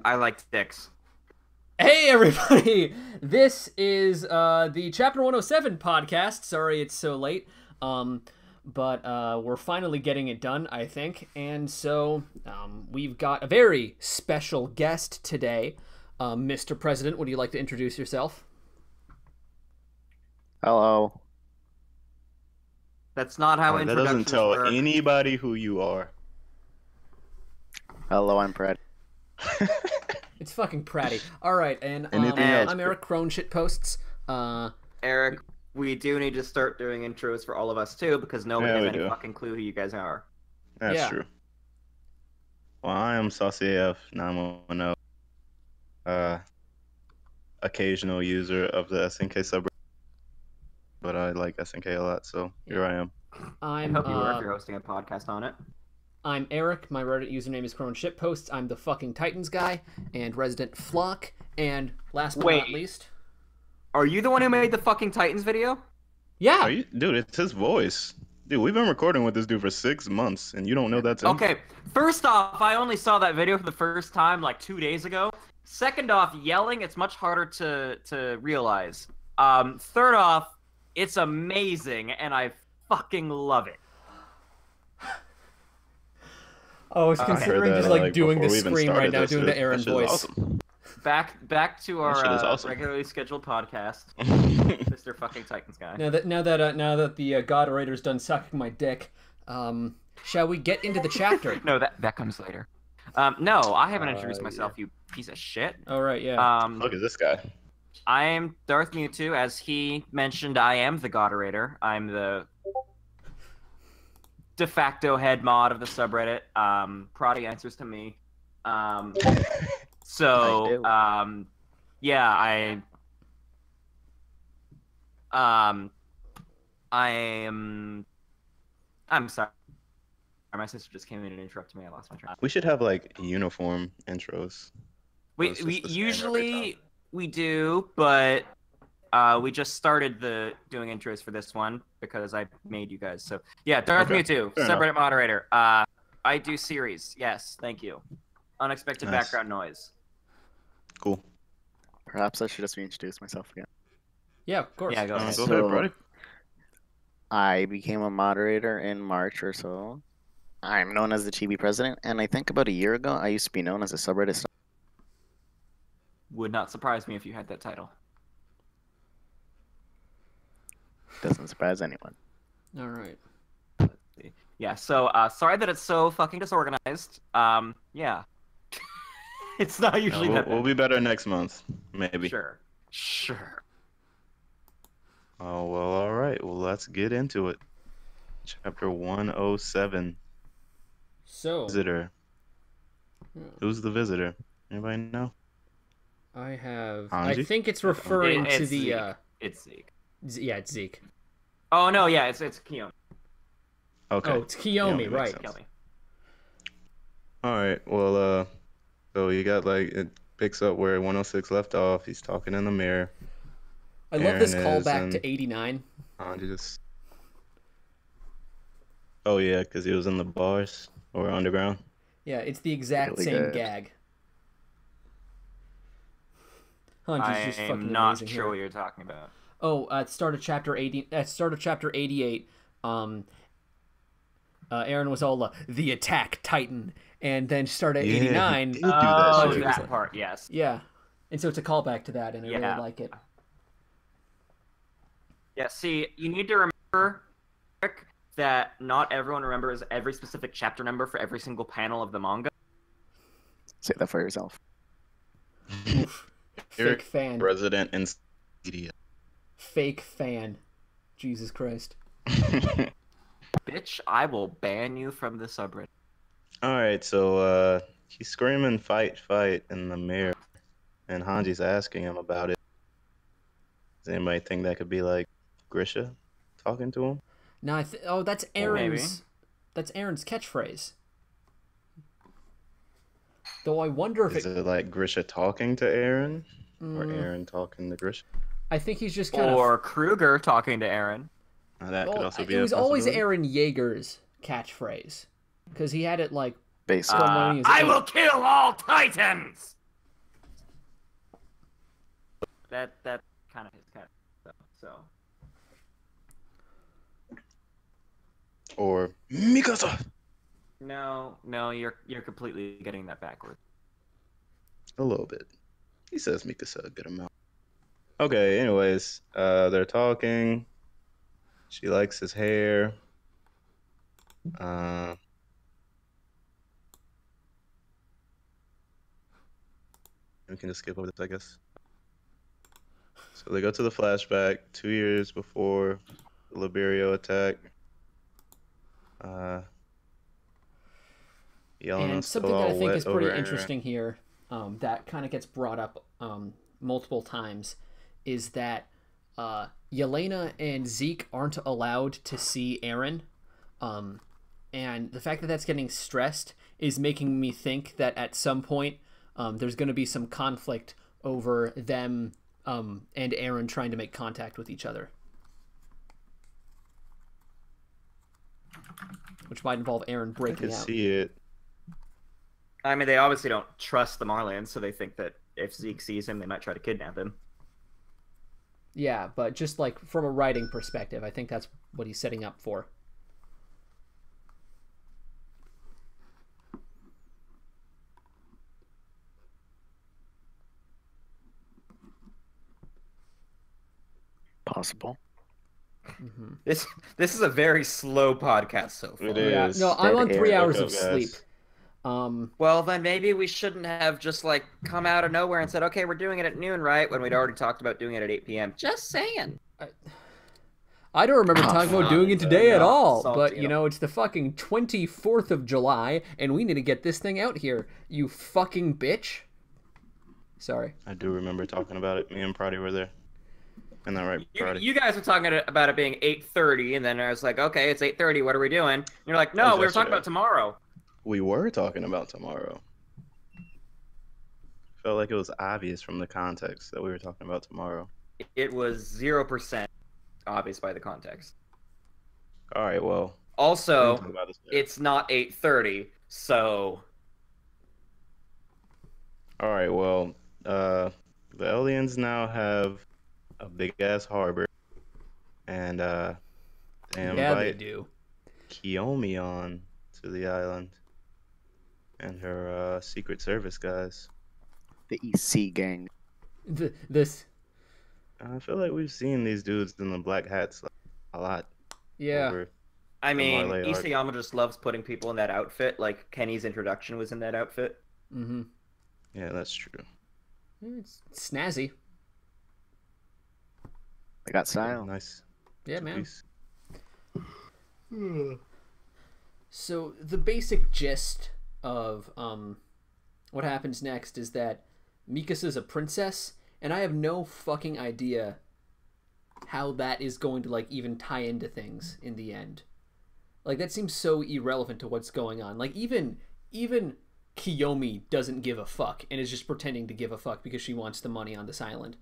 I like dicks. Hey everybody! This is the Chapter 107 podcast. Sorry it's so late. But we're finally getting it done, I think. And so we've got a very special guest today. Mr. President, would you like to introduce yourself? Hello. That's not how That doesn't introductions tell work. anybody who you are. Hello, I'm Prati. It's fucking Prati. Alright, and Anything else? I'm Eric Crone Shitposts. Eric, we do need to start doing intros for all of us too, because nobody Yeah, has we any do. fucking clue who you guys are. That's Yeah. true. Well, I am Saucy AF 910. Occasional user of the SNK subreddit, but I like SNK a lot, so here I am. I I'm hope you were if you're hosting a podcast on it. I'm Eric. My Reddit username is Crone Shitposts. I'm the fucking Titans guy and resident Flock. And last but not Wait. least, Are you the one who made the fucking Titans video? yeah. Are you, dude? It's his voice, dude. We've been recording with this dude for 6 months, and you don't know that's him. Okay, first off, I only saw that video for the first time like 2 days ago. Second off, yelling, it's much harder to realize. Third off, it's amazing, and I fucking love it. I was I heard considering that, just like doing the before we even scream right started now, this doing shit. the Aaron That shit is voice. awesome. Back to shit is our awesome. regularly scheduled podcast, Mr. Fucking Titans guy. Now that the God Raider's done sucking my dick, shall we get into the chapter? No, that comes later. No, I haven't introduced myself, you piece of shit. All right, yeah. Look at this guy. I am Darth Mewtwo. As he mentioned, I am the Goderator. I'm the de facto head mod of the subreddit. Prati answers to me. So, yeah, I'm sorry. My sister just came in and interrupted me. I lost my train. We should have like uniform intros. We It's just we the same every usually time. we do, but we just started doing intros for this one because I made you guys. So yeah, Darth Okay, Mewtwo, fair subreddit enough. moderator. I do series. Yes, thank you. Unexpected Nice. background noise. Cool. Perhaps I should just reintroduce myself again. Yeah, of course. Yeah, go ahead. Go So- ahead, Brody. I became a moderator in March or so. I'm known as the Chibi President, and I think about a year ago, I used to be known as a subreddit star. Would not surprise me if you had that title. Doesn't surprise anyone. All right. Yeah. So sorry that it's so fucking disorganized. Yeah. It's not usually We'll, that we'll bad. be better next month, maybe. Sure. Sure. Oh, well, all right. Well, let's get into it. Chapter 107, So Visitor. Yeah. Who's the visitor? Anybody know? I have. Hanji? I think it's referring to It's the. Zeke. It's Zeke. Yeah, it's Zeke. Oh no, yeah, it's Kiyomi. Okay. Oh, it's Kiyomi, makes right? sense. Kiyomi. All right. Well, so you got like it picks up where 106 left off. He's talking in the mirror. I love this Aaron is callback in- to '89. Hanji just. Oh yeah, because he was in the bars or underground. Yeah, it's the exact Really same good. gag. Hanji's just fucking I'm not amazing sure here. what you're talking about. Oh, at start of chapter 80, at start of chapter 88, Aaron was all the attack titan, and then start at Yeah, he 89. did do that Oh, shit. that part, yes. Yeah, and so it's a callback to that, and I Yeah. really like it. Yeah, see, you need to remember, Rick, that not everyone remembers every specific chapter number for every single panel of the manga. Say that for yourself. Fake fan, President and media. fake fan. Jesus Christ. Bitch, I will ban you from the subreddit. All right, so he's screaming "fight, fight" in the mirror, and Hanji's asking him about it. Does anybody think that could be like Grisha talking to him? No, that's maybe. Aaron's. That's Aaron's catchphrase. Though I wonder if Is it like Grisha talking to Aaron, or Mm, Aaron talking to Grisha? I think he's just kind Or Kruger talking to Aaron. That could Well, also be it a was always possibility. Aaron Yeager's catchphrase because he had it like Basically. when he was I eight. will kill all titans! that's kind of his cat. So. Or Mikasa. No, you're completely getting that backwards. A little bit. He says Mikasa a good amount. Okay, anyways, they're talking. She likes his hair. We can just skip over this, I guess. So they go to the flashback 2 years before the Liberio attack. Yelena's And still something that I all think wet is pretty over interesting here, that kind of gets brought up multiple times, is that Yelena and Zeke aren't allowed to see Eren. And the fact that that's getting stressed is making me think that at some point there's going to be some conflict over them and Eren trying to make contact with each other. Which might involve Eren I breaking can out. see it. I mean, they obviously don't trust the Marleyans, so they think that if Zeke sees him, they might try to kidnap him. Yeah, but just like from a writing perspective, I think that's what he's setting up for. Possible. Mm-hmm. This is a very slow podcast so far. It Yeah, is. no, I'm on Dead 3 air. hours Wake of up, sleep. guys. Well, then maybe we shouldn't have just like come out of nowhere and said, "Okay, we're doing it at noon, right?" When we'd already talked about doing it at 8 p.m. Just saying. I don't remember talking about doing it today at no, all, salty but at you know, it's the fucking 24th of July, and we need to get this thing out here, you fucking bitch. Sorry. I do remember talking about it. Me and Prati were there. Isn't that right, Prati? You guys were talking about it being 8:30, and then I was like, "Okay, it's 8:30. What are we doing?" And you're like, That "No, was we were talking yesterday. about tomorrow." We were talking about tomorrow. Felt like it was obvious from the context that we were talking about tomorrow. It was 0% obvious by the context. All right, well. we can Also, talk about this later. it's not 8:30, so All right, well, the aliens now have a big ass harbor, and they Yeah, they invite do. Kiyomi on to the island, and her Secret Service guys. The EC gang. This, I feel like we've seen these dudes in the black hats a lot. yeah. Over I mean, Marley arc. Isayama just loves putting people in that outfit. Like Kenny's introduction was in that outfit. Mm-hmm. Yeah, that's true. It's snazzy. They got style. Nice. Yeah, man. Nice. So the basic gist of what happens next is that Mikasa's a princess, and I have no fucking idea how that is going to like even tie into things in the end. Like that seems so irrelevant to what's going on. Like even Kiyomi doesn't give a fuck and is just pretending to give a fuck because she wants the money on this island.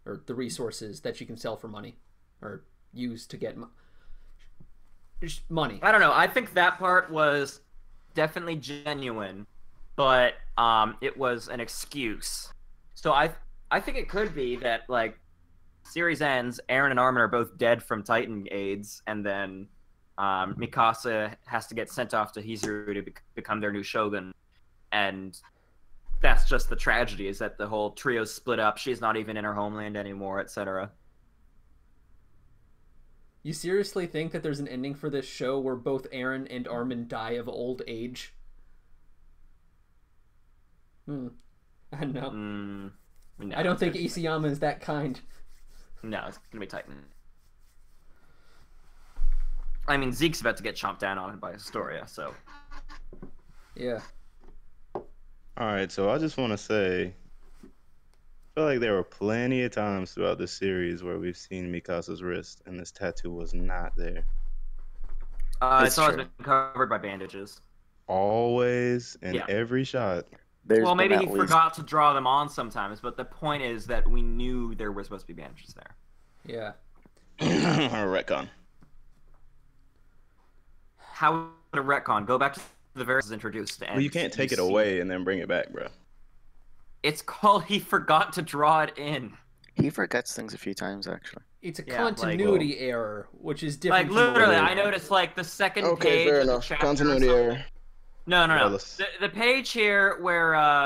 Or the resources that she can sell for money or use to get money. I don't know. I think that part was definitely genuine, but it was an excuse. So I think it could be that like series ends, Eren and Armin are both dead from Titan AIDS, and then Mikasa has to get sent off to Hizuru to become their new shogun, and that's just the tragedy, is that the whole trio's split up. She's not even in her homeland anymore, etc. You seriously think that there's an ending for this show where both Eren and Armin die of old age? I don't know. No, I don't think Isayama is that kind. No, it's gonna be Titan. I mean, Zeke's about to get chomped down on by Astoria, so. Yeah. All right, so I just want to say, I feel like there were plenty of times throughout the series where we've seen Mikasa's wrist, and this tattoo was not there. It's always true. been covered by bandages. Always in Yeah. every shot. There's Well, been maybe he at least- forgot to draw them on sometimes, but the point is that we knew there were supposed to be bandages there. Yeah. Or retcon. How would a retcon go back to the very introduced? And Well, you can't take it away and then bring it back, bro. It's called He Forgot to Draw It In. He forgets things a few times, actually. It's a Yeah, like, continuity error, which is different. Like, literally, from I noticed, like, the second Okay, page fair of the enough. chapter. Continuity error. No. Regardless. The page here where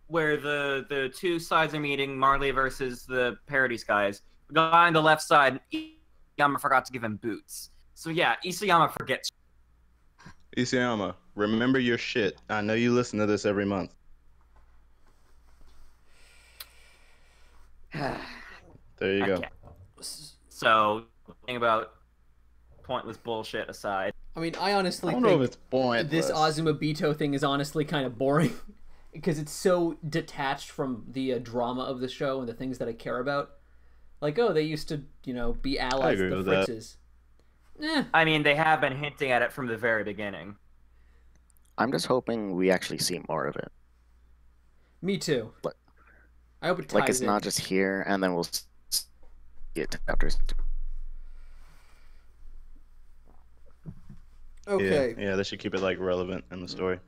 the two sides are meeting, Marley versus the Parodies guys. The guy on the left side, Isayama forgot to give him boots. So yeah, Isayama forgets. Isayama, remember your shit. I know you listen to this every month. There you go. Okay. So, thing about pointless bullshit aside. I mean, I honestly I don't know think if it's pointless. this Azuma Bito thing is honestly kind of boring because it's so detached from the drama of the show and the things that I care about. Like, oh, they used to, be allies agree with the with that. Fritzes. Eh. I mean, they have been hinting at it from the very beginning. I'm just hoping we actually see more of it. Me too. Like- I hope it ties Like, it's in. not just here, and then we'll get chapters. Okay. Yeah, they should keep it like relevant in the story.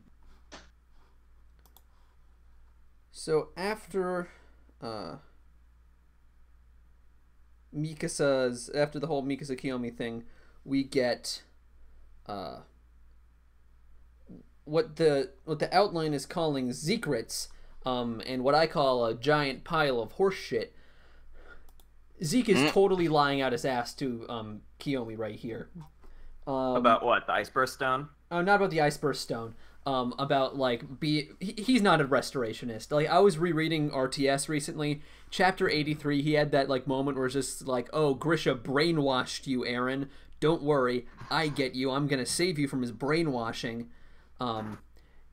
So after after the whole Mikasa Kiyomi thing, we get what the outline is calling secrets, and what I call a giant pile of horse shit. Zeke is totally lying out his ass to Kiyomi right here. About what? The Iceberg Stone? Not about the Iceburst Stone. About like he's not a restorationist. Like I was rereading RTS recently, chapter 83. He had that like moment where it's just like, "Oh, Grisha brainwashed you, Eren. Don't worry, I get you. I'm gonna save you from his brainwashing." And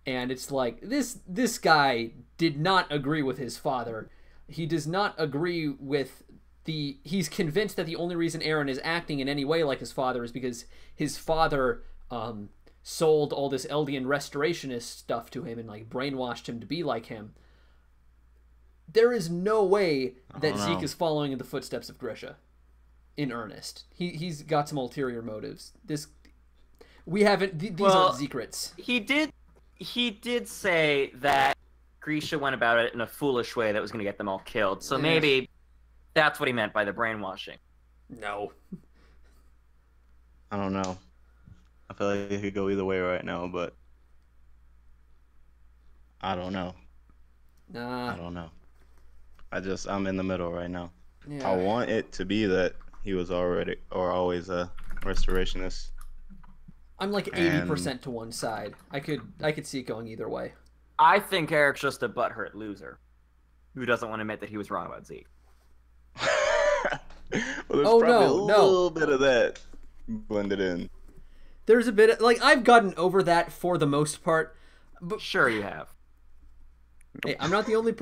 it's like this guy did not agree with his father. He does not agree with he's convinced that the only reason Eren is acting in any way like his father is because his father sold all this Eldian restorationist stuff to him and like brainwashed him to be like him. There is no way that Zeke is following in the footsteps of Grisha in earnest. He's got some ulterior motives. These aren't secrets. He did say that Grisha went about it in a foolish way that was going to get them all killed. So maybe that's what he meant by the brainwashing. No. I don't know. I feel like it could go either way right now, but I don't know. Nah. I don't know. I'm in the middle right now. Yeah. I want it to be that he was always a restorationist. I'm like 80% to one side. I could see it going either way. I think Eric's just a butthurt loser who doesn't want to admit that he was wrong about Zeke. Well, there's probably a little bit of that blended in. There's a bit like I've gotten over that for the most part. But Sure you have. hey, I'm not the only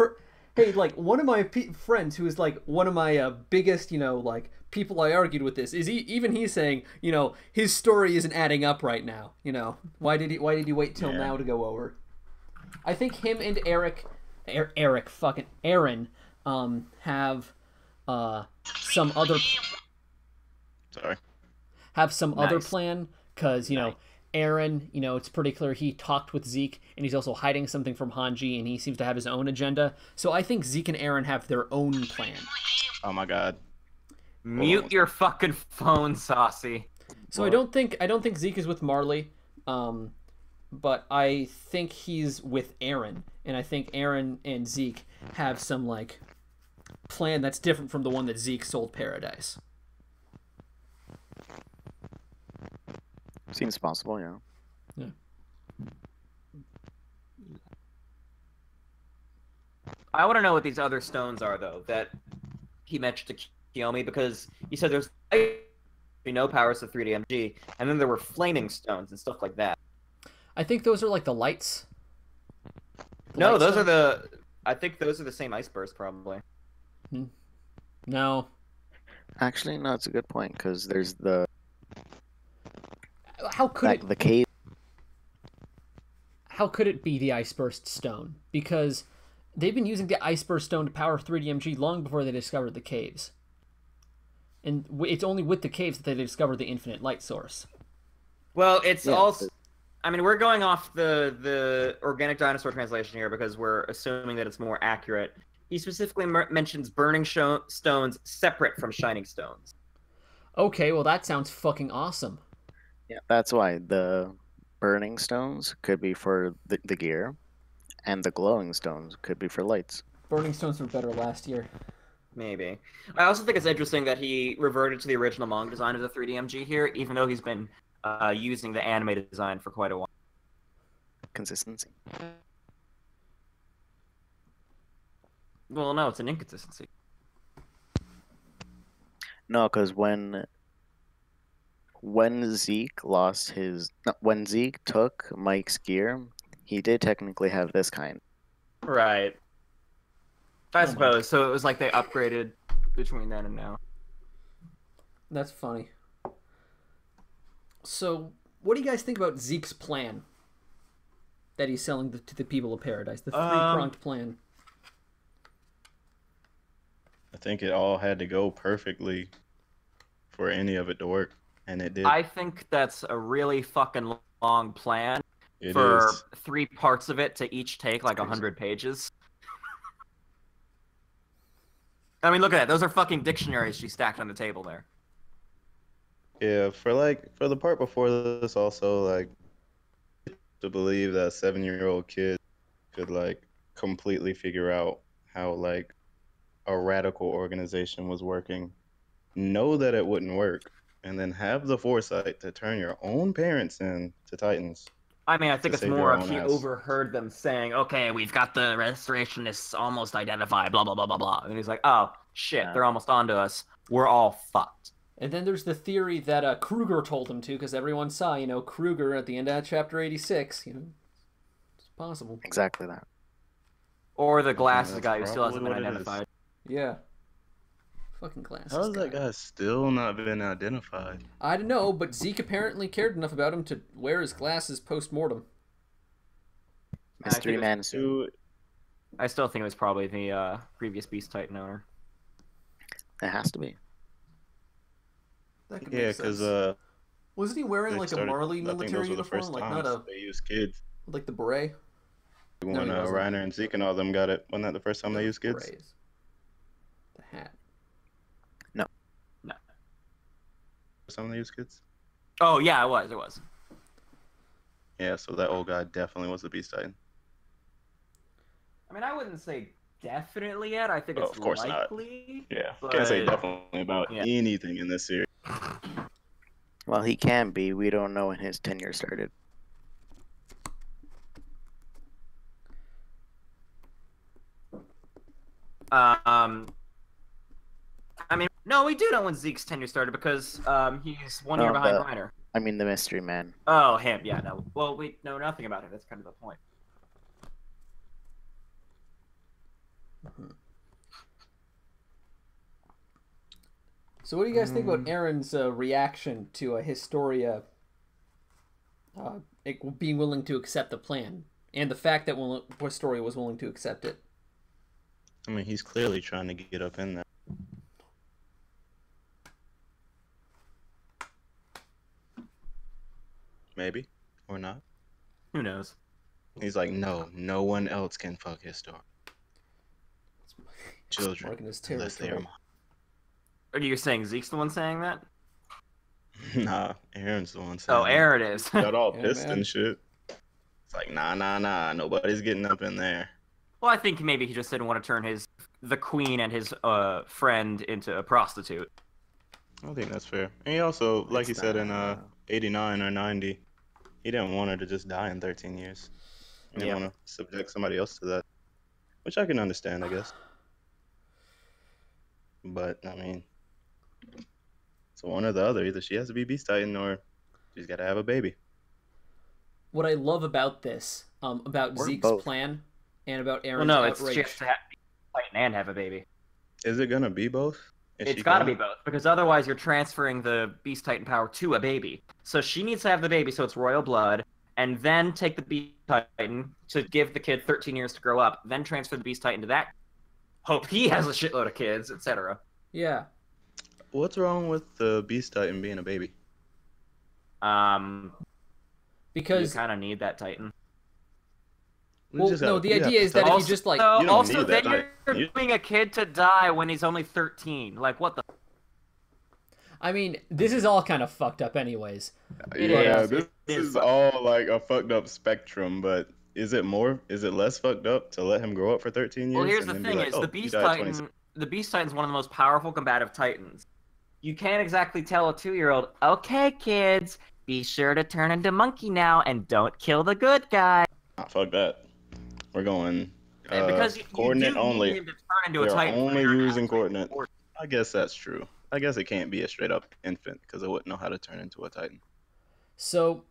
Hey, like one of my friends who is like one of my biggest, like people I argued with this is even he's saying, his story isn't adding up right now. Why did he wait till now to go over? I think him and Aaron have some other other plan because Aaron, it's pretty clear he talked with Zeke and he's also hiding something from Hanji and he seems to have his own agenda. So I think Zeke and Aaron have their own plan. Oh my god. Mute your fucking phone, Saucy. So I don't think Zeke is with Marley, but I think he's with Aaron, and I think Aaron and Zeke have some like plan that's different from the one that Zeke sold Paradise. Seems possible, yeah. I want to know what these other stones are, though, that he mentioned to Kiyomi, because he said there's no powers of 3DMG, and then there were flaming stones and stuff like that. I think those are like the lights. No, those are I think those are the same ice bursts, probably. No. Actually, no, it's a good point, because there's the... How could the cave... How could it be the Ice Burst Stone? Because they've been using the Ice Burst Stone to power 3DMG long before they discovered the caves. And it's only with the caves that they discovered the infinite light source. Well, it's also... I mean, we're going off the organic dinosaur translation here because we're assuming that it's more accurate. He specifically mentions burning stones separate from shining stones. Okay, well that sounds fucking awesome. Yeah, that's why the burning stones could be for the gear, and the glowing stones could be for lights. Burning stones were better last year. Maybe. I also think it's interesting that he reverted to the original manga design of the 3DMG here, even though he's been using the animated design for quite a while. Consistency. Well, no, it's an inconsistency. No, because when Zeke lost his, no, when Zeke took Mike's gear, he did technically have this kind. Right. I suppose. So it was like they upgraded between then and now. That's funny. So, what do you guys think about Zeke's plan that he's selling to the people of Paradise? The three-pronged plan. I think it all had to go perfectly for any of it to work, and it did. I think that's a really fucking long plan It for is. 3 parts of it to each take like 100 pages. I mean, look at that. Those are fucking dictionaries she stacked on the table there. Yeah, for the part before this also, like, to believe that a 7-year-old kid could like completely figure out how like a radical organization was working, know that it wouldn't work, and then have the foresight to turn your own parents in to Titans. I mean, I think To it's save more your of own he ass. overheard them saying, okay, we've got the restorationists almost identified, blah, blah, blah, blah, blah. And he's like, oh, shit, Yeah. they're almost onto us. We're all fucked. And then there's the theory that Kruger told him to, because everyone saw, Kruger at the end of chapter 86. It's possible. Exactly that. Or the glasses that's guy who still hasn't been probably what it is. identified. Yeah. Fucking glasses. How's that guy still not been identified? I don't know, but Zeke apparently cared enough about him to wear his glasses post-mortem. Mystery think Man suit. Dude, I still think it was probably the previous Beast Titan owner. It has to be. That could yeah, make sense. because Wasn't he wearing they like started- a Marley I think military those were the uniform? first Like times not they used kids. like the beret? No, When he wasn't. Reiner and Zeke and all them got it, wasn't that the first time they used kids? Berets. The hat. First time they used kids? Oh, yeah, it was. Yeah, so that old guy definitely was the Beast Titan. I mean, I wouldn't say definitely yet. I think Oh, it's of course not. likely. Yeah, But- can't say definitely about yeah. anything in this series. Well, he can be. We don't know when his tenure started. I mean, no, we do know when Zeke's tenure started because he's 1 year No, behind but- Reiner. I mean, the Mystery Man. Oh, him. Yeah, no. Well, we know nothing about him. That's kind of the point. So what do you guys think about Aaron's reaction to a Historia being willing to accept the plan, and the fact that Historia was willing to accept it? I mean, he's clearly trying to get up in there. Maybe. Or not. Who knows? He's like, no one else can fuck his story. Children, Marking his unless they are territory. mine. Are you saying Zeke's the one saying that? Nah, Aaron's the one saying Oh, that. Aaron is. Got all Yeah, pissed man. and shit. It's like, nah, nobody's getting up in there. Well, I think maybe he just didn't want to turn the queen and his friend into a prostitute. I think that's fair. And he also, like he It's said in not- 89 or 90, he didn't want her to just die in 13 years. He didn't Yeah. want to subject somebody else to that. Which I can understand, I guess. But, I mean, it's one or the other. Either she has to be Beast Titan or she's got to have a baby. What I love about this, about Or Zeke's both. plan, and about Well, Aaron's no, it's outrage. she has to Titan and have a baby. Is it going to be both? Is It's she got to gonna- be both because otherwise you're transferring the Beast Titan power to a baby. So she needs to have the baby, so it's royal blood, and then take the Beast Titan to give the kid 13 years to grow up. Then transfer the Beast Titan to that. Hope he has a shitload of kids, etc. Yeah. What's wrong with the Beast Titan being a baby? Because Because you kind of need that Titan. well, no, the idea is that if you just like So, You don't also, need then that you're Titan. doing a kid to die when he's only 13. Like, what the? I mean, this is all kind of fucked up anyways. Yeah, is. this It is is fucked all like a fucked up spectrum, but is it more? Is it less fucked up to let him grow up for 13 years? Well, here's and the then thing: be like, is oh, the he Beast died at Titan. 26. The Beast Titan's one of the most powerful combative Titans. You can't exactly tell a 2-year-old, okay, kids, be sure to turn into monkey now and don't kill the good guy. Ah, fuck that. We're going Because you coordinate do only. need him to turn into a They're Titan. only for using actually coordinate. important. I guess that's true. I guess it can't be a straight up infant because it wouldn't know how to turn into a Titan. So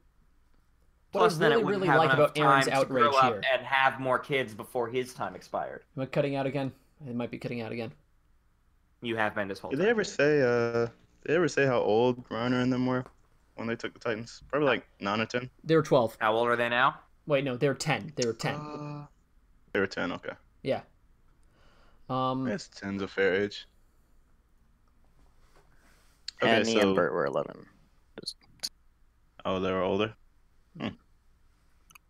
what Plus, I then really, it wouldn't really have like enough about Aaron's time to outrage grow up here. and have more kids before his time expired. Am I cutting out again? It might be cutting out again. You have been this whole Did time. they ever say? Did they ever say how old Reiner and them were when they took the Titans? Probably like 9 or 10. They were 12. How old are they now? Wait, no, they were 10. They were 10. They were 10. Okay. Yeah. Yes, 10's a fair age. Okay, Annie so and Bert were 11. oh, they were older.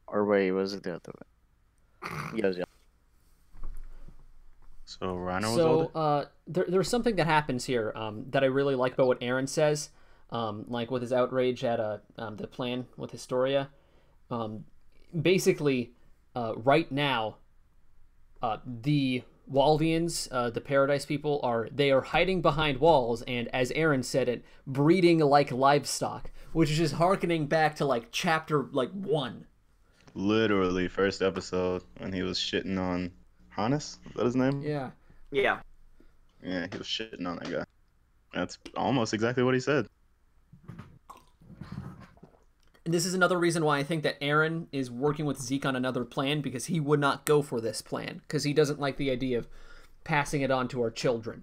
Or wait, was it the other way? Yeah. So Reiner was older. So there's something that happens here that I really like about what Aaron says, like with his outrage at the plan with Historia. Basically, right now, the Waldians, the Paradise people, are hiding behind walls, and as Aaron said it, breeding like livestock, which is just harkening back to like chapter 1. Literally first episode when he was shitting on Hannes. Is that his name? Yeah. Yeah. Yeah, he was shitting on that guy. That's almost exactly what he said. And this is another reason why I think that Aaron is working with Zeke on another plan, because he would not go for this plan, because he doesn't like the idea of passing it on to our children.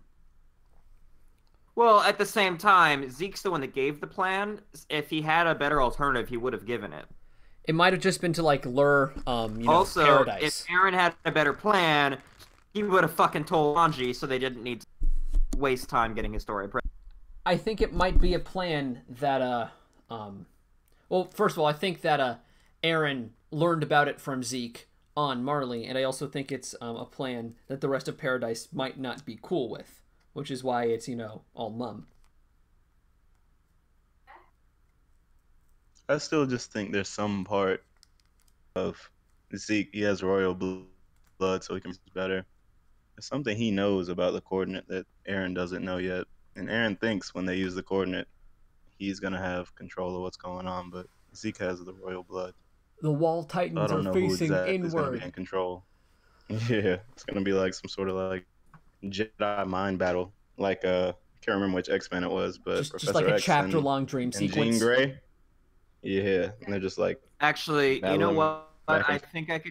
Well, at the same time, Zeke's the one that gave the plan. If he had a better alternative, he would have given it. It might have just been to like lure, Also, Paradise. if Aaron had a better plan, he would have fucking told Anji, so they didn't need to waste time getting Historia. I think it might be a plan that well, first of all, I think that Aaron learned about it from Zeke on Marley, and I also think it's a plan that the rest of Paradise might not be cool with, which is why it's all mum. I still just think there's some part of Zeke, he has royal blood, so he can be better. There's something he knows about the coordinate that Aaron doesn't know yet. And Aaron thinks when they use the coordinate, he's going to have control of what's going on, but Zeke has the royal blood. The Wall So I Titans don't are know who facing exactly is going to inward. be in control. Yeah, it's going to be like some sort of like Jedi mind battle. Like, I can't remember which X-Men it was, but Just Professor like a X chapter-long dream and sequence. Jean Grey. Yeah, and they're just like, Actually, you know battling what? back I and think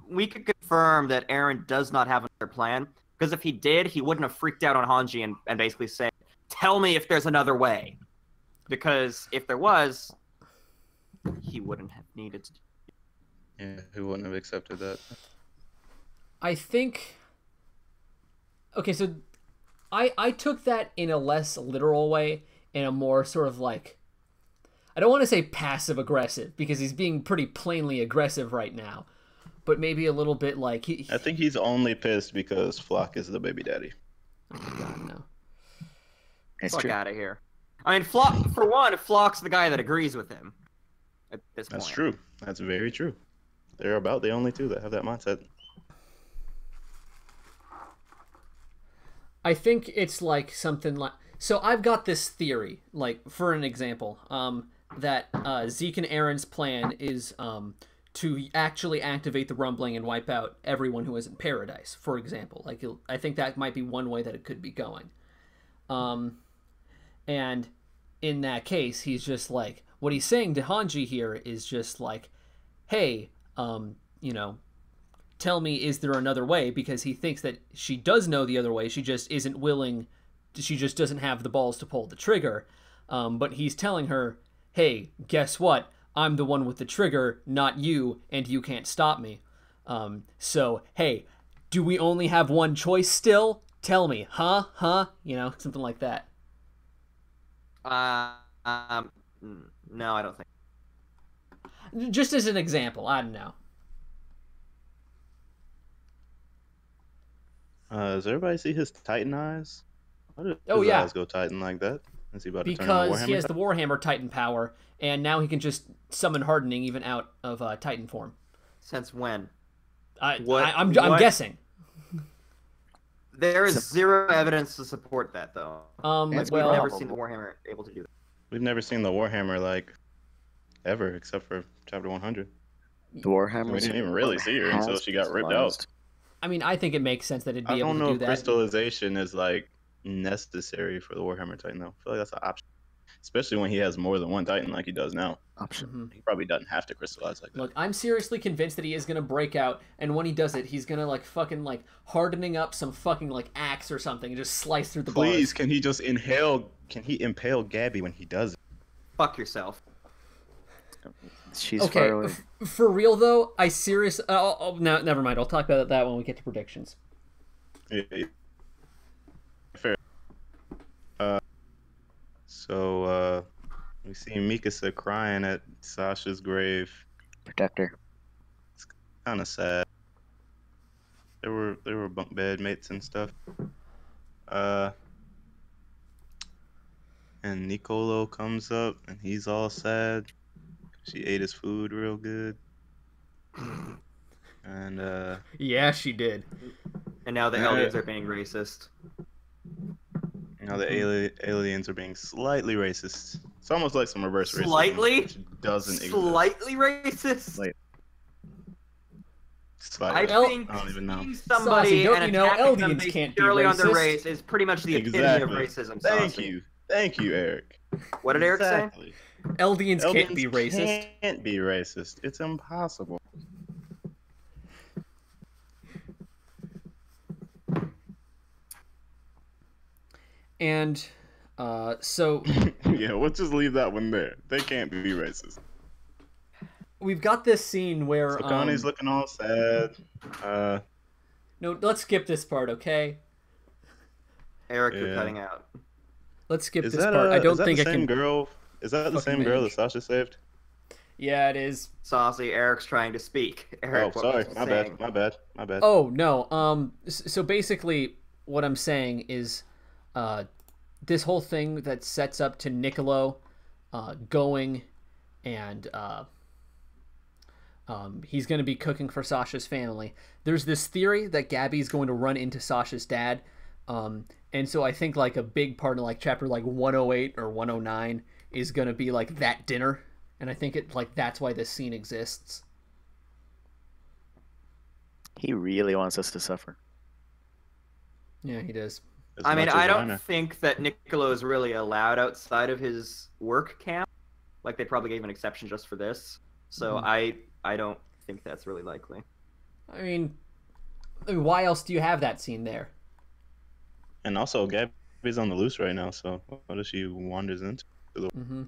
we could confirm that Aaron does not have another plan. Because if he did, he wouldn't have freaked out on Hanji and basically said, "Tell me if there's another way." Because if there was, he wouldn't have needed to. yeah, who wouldn't have accepted that? I think. Okay, so I took that in a less literal way, in a more sort of like, I don't want to say passive aggressive, because he's being pretty plainly aggressive right now, but maybe a little bit like I think he's only pissed because Flock is the baby daddy. Oh my god, no. It's Fuck true. out of here. I mean, Flock, for one, Flock's the guy that agrees with him at this point. That's true. That's very true. They're about the only two that have that mindset. I think it's like something like, so I've got this theory, like for an example, that Zeke and Aaron's plan is to actually activate the rumbling and wipe out everyone who is in Paradise, for example. Like, I think that might be one way that it could be going. And in that case, he's just like, what he's saying to Hanji here is just like, hey, tell me, is there another way? Because he thinks that she does know the other way. She just isn't willing. She just doesn't have the balls to pull the trigger. But he's telling her, hey, guess what? I'm the one with the trigger, not you, and you can't stop me. So, hey, do we only have one choice still? Tell me, huh? Something like that. No, I don't think. Just as an example, I don't know. Does everybody see his Titan eyes? Why did Oh, his yeah. eyes go Titan like that? Is he about to turn Because into he has Warhammer? the Warhammer Titan power, and now he can just summon hardening even out of Titan form. Since when? I'm What? guessing. There is zero evidence to support that, though. It's We've well, never seen the Warhammer able to do that. We've never seen the Warhammer like ever, except for Chapter 100. The Warhammer. We didn't even really see her until she got ripped out. I mean, I think it makes sense that it'd be I able don't to know do if that. crystallization is like necessary for the Warhammer Titan though. I feel like that's an option, especially when he has more than one Titan like he does now. Option. He probably doesn't have to crystallize like that. Look, I'm seriously convinced that he is gonna break out, and when he does it, he's gonna like fucking like hardening up some fucking like axe or something and just slice through the Please, bars. can he just inhale? Can he impale Gabby when he does it? Fuck yourself. She's Okay, far away. for real though, I seriously. No, never mind. I'll talk about that when we get to predictions. Yeah. Fair. So we see Mikasa crying at Sasha's grave. Protector. Kind of sad. They were bunk bed mates and stuff. And Nicolo comes up and he's all sad. She ate his food real good. And Yeah, she did. And now the aliens are being racist. now the aliens are being slightly racist. It's almost like some reverse racism. Slightly? Which doesn't exist. Slightly racist? Like, I slightly. think I don't even know. seeing somebody Saucy, don't and you know attacking them aliens based can't be purely on their racist? race is pretty much the epitome Exactly. of racism. Thank Saucy. you, Eric. What did Eric say? Exactly. Eldians can't be racist. Can't be racist. It's impossible. And so Yeah, we'll just leave that one there. They can't be racist. we've got this scene where So Connie's looking all sad. no, let's skip this part, okay? Eric, you're Yeah. cutting out. Let's skip Is this that part. I don't is that think the I same can. girl? Is that the fucking same girl that manage. Sasha saved? Yeah, it is. Saucy, Eric's trying to speak. Eric, Oh, what sorry. was My saying? bad. My bad. Oh no. So basically, what I'm saying is, this whole thing that sets up to Niccolo, going, and he's going to be cooking for Sasha's family. There's this theory that Gabby's going to run into Sasha's dad, and so I think like a big part of like chapter like 108 or 109 is going to be like that dinner, and I think it like that's why this scene exists. He really wants us to suffer. Yeah, he does. As I mean, much I as don't know. think that Niccolo is really allowed outside of his work camp. Like, they probably gave an exception just for this. So I don't think that's really likely. I mean, why else do you have that scene there? And also, Gabby's on the loose right now, so what if she wanders into the... Mm-hmm.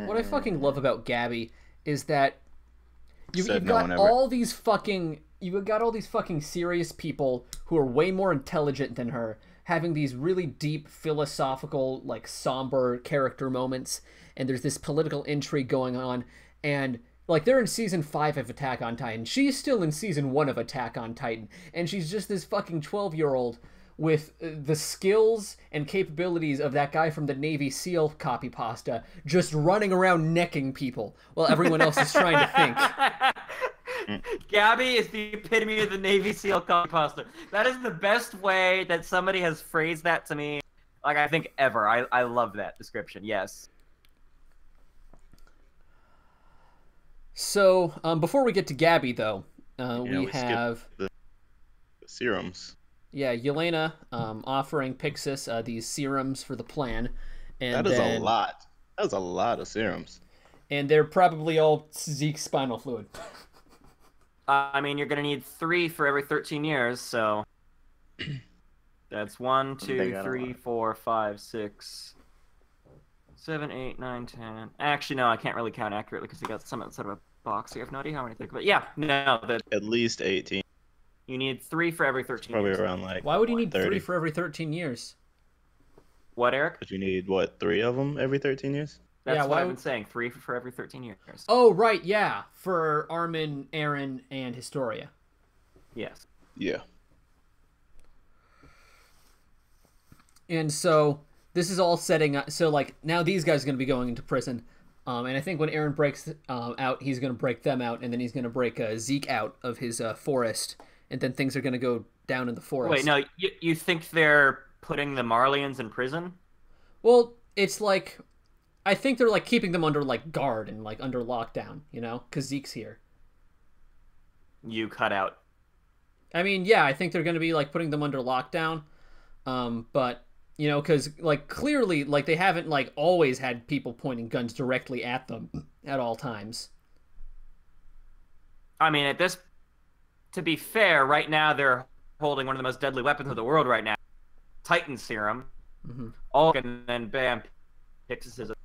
What I fucking love about Gabby is that you've Said no got one ever. all these fucking serious people who are way more intelligent than her, having these really deep philosophical, like somber character moments, and there's this political intrigue going on, and like they're in season 5 of Attack on Titan. She's still in season 1 of Attack on Titan, and she's just this fucking 12-year-old with the skills and capabilities of that guy from the Navy SEAL copy pasta, just running around necking people while everyone else is trying to think. Gabby is the epitome of the Navy SEAL copy pasta. That is the best way that somebody has phrased that to me, like, I think ever. I love that description, yes. So, before we get to Gabby, though, we skipped have... the serums. Yeah, Yelena offering Pixis these serums for the plan. And That is then, a lot. That is a lot of serums. And they're probably all Zeke's spinal fluid. I mean, you're gonna need 3 for every 13 years, so... That's 1, They 2, got a 3, lot. 4, 5, 6, 7, 8, 9, 10. Actually, no, I can't really count accurately because they got some outside of a box here. I have no idea how many think, but yeah, no, At least 18. you need 3 for every 13 Probably years. around like... Why would you need 3 30. for every 13 years? What, Eric? But you need, what, 3 of them every 13 years? That's Yeah, what why I've would- been saying. 3 for every 13 years. Oh, right, yeah. For Armin, Aaron, and Historia. Yes. Yeah. And so this is all setting up. So like now these guys are going to be going into prison, and I think when Aaron breaks out, he's going to break them out, and then he's going to break Zeke out of his forest, and then things are going to go down in the forest. Wait, no, you think they're putting the Marlians in prison? Well, it's like I think they're like keeping them under like guard and like under lockdown, you know, because Zeke's here. You cut out. I mean, yeah, I think they're going to be like putting them under lockdown, but. You know, because, like, clearly, like, they haven't, like, always had people pointing guns directly at them at all times. I mean, to be fair, right now they're holding one of the most deadly weapons of the world right now. Titan serum. Mm-hmm. All, and then bam, picks his scissors.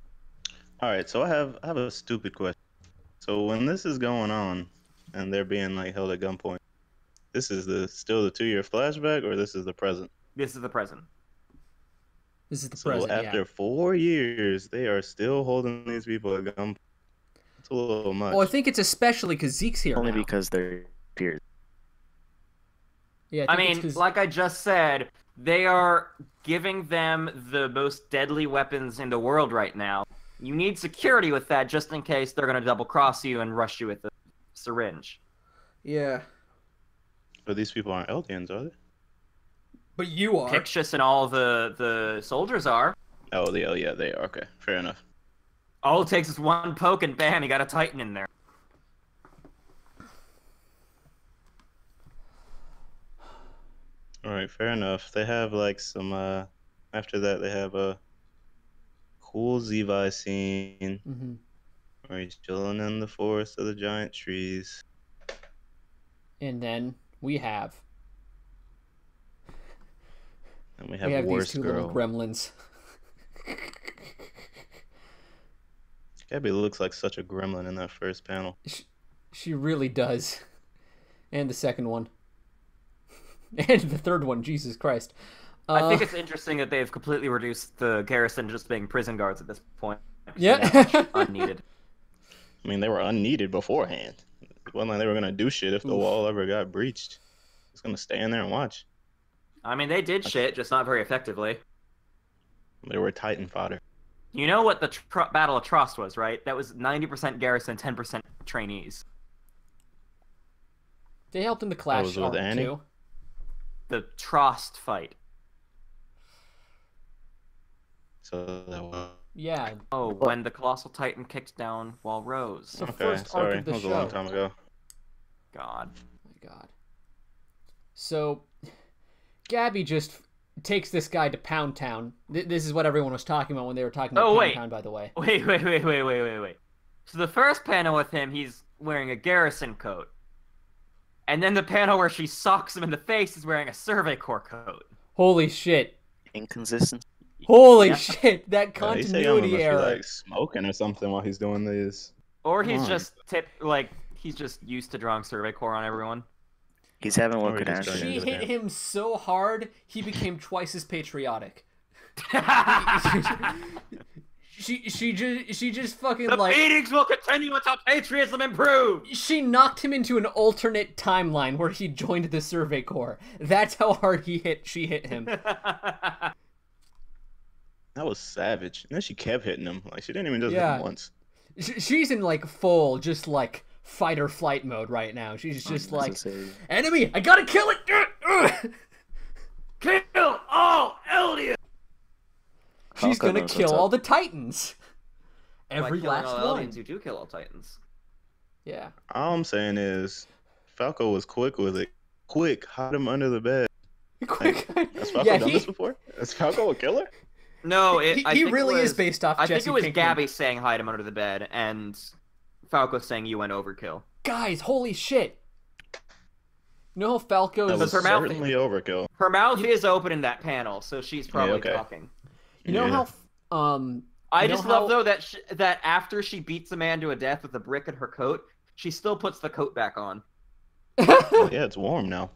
All right, so I have a stupid question. So when this is going on, and they're being like held at gunpoint, this is still the 2-year flashback, or this is the present? This is the present. This is the So present, after 4 years, they are still holding these people at gunpoint. It's a little much. Well, I think it's especially because Zeke's here Only now. because they're peers. Yeah, I think mean, it's 'cause- like I just said, they are giving them the most deadly weapons in the world right now. You need security with that just in case they're going to double cross you and rush you with the syringe. Yeah. But these people aren't Eldians, are they? But you are. Pictius and all the soldiers are. Oh, yeah, they are. Okay, fair enough. All it takes is one poke and bam, you got a Titan in there. All right, fair enough. They have like some. After that, they have a cool Zevi scene Mm-hmm. where he's chilling in the forest of the giant trees. And then we have And we have these Worst two Girl. little gremlins. Gabby looks like such a gremlin in that first panel. She really does. And the second one. And the third one, Jesus Christ. I think it's interesting that they've completely reduced the garrison to just being prison guards at this point. Yeah. Unneeded. I mean, they were unneeded beforehand. It wasn't like they were gonna do shit if the wall ever got breached. It's gonna stay in there and watch. I mean, they did shit, just not very effectively. They were Titan fodder. You know what the Battle of Trost was, right? That was 90% garrison, 10% trainees. They helped in the clash was with arc, Annie? too. The Trost fight. So that was... Yeah. Oh, when the Colossal Titan kicked down Walrose. The Okay, first arc sorry. of the That was show. a long time ago. God. Oh my God. So, Gabby just takes this guy to Pound Town. This is what everyone was talking about when they were talking about Oh, Pound wait. Town, by the way. Wait. So the first panel with him, he's wearing a garrison coat. And then the panel where she socks him in the face is wearing a Survey Corps coat. Holy shit. Inconsistent. Holy Yeah. shit. That He said continuity must be, error. like smoking or something while he's doing these. Or he's Come on. just he's just used to drawing Survey Corps on everyone. He's having what Or could he just happen. turned She into hit him. him so hard, he became twice as patriotic. She just fucking The like beatings will continue until patriotism improves. she knocked him into an alternate timeline where he joined the Survey Corps. That's how hard she hit him. That was savage. And then she kept hitting him. Like, she didn't even just hit Yeah. him once. She's in like full just like fight or flight mode right now. She's just like, Unnecessary. enemy, I gotta kill it. Kill all Eldians. She's Falco gonna knows kill what's all up. the Titans. Every By killing last all one. Eldians, you do kill all Titans. Yeah. All I'm saying is, Falco was quick with it. Quick, hide him under the bed. Quick. Has Falco Yeah, done he- this before? Is Falco a killer? No, He really is based off I Jesse think it was Pinkman. Gabby saying hide him under the bed, and Falco saying you went overkill. Guys, holy shit. You know how Falco's... That was her mouth- certainly overkill. Her mouth is open in that panel, so she's probably okay. talking. You know Yeah. how... I You know just love how- though that after she beats a man to a death with a brick in her coat, she still puts the coat back on, Yeah, it's warm now.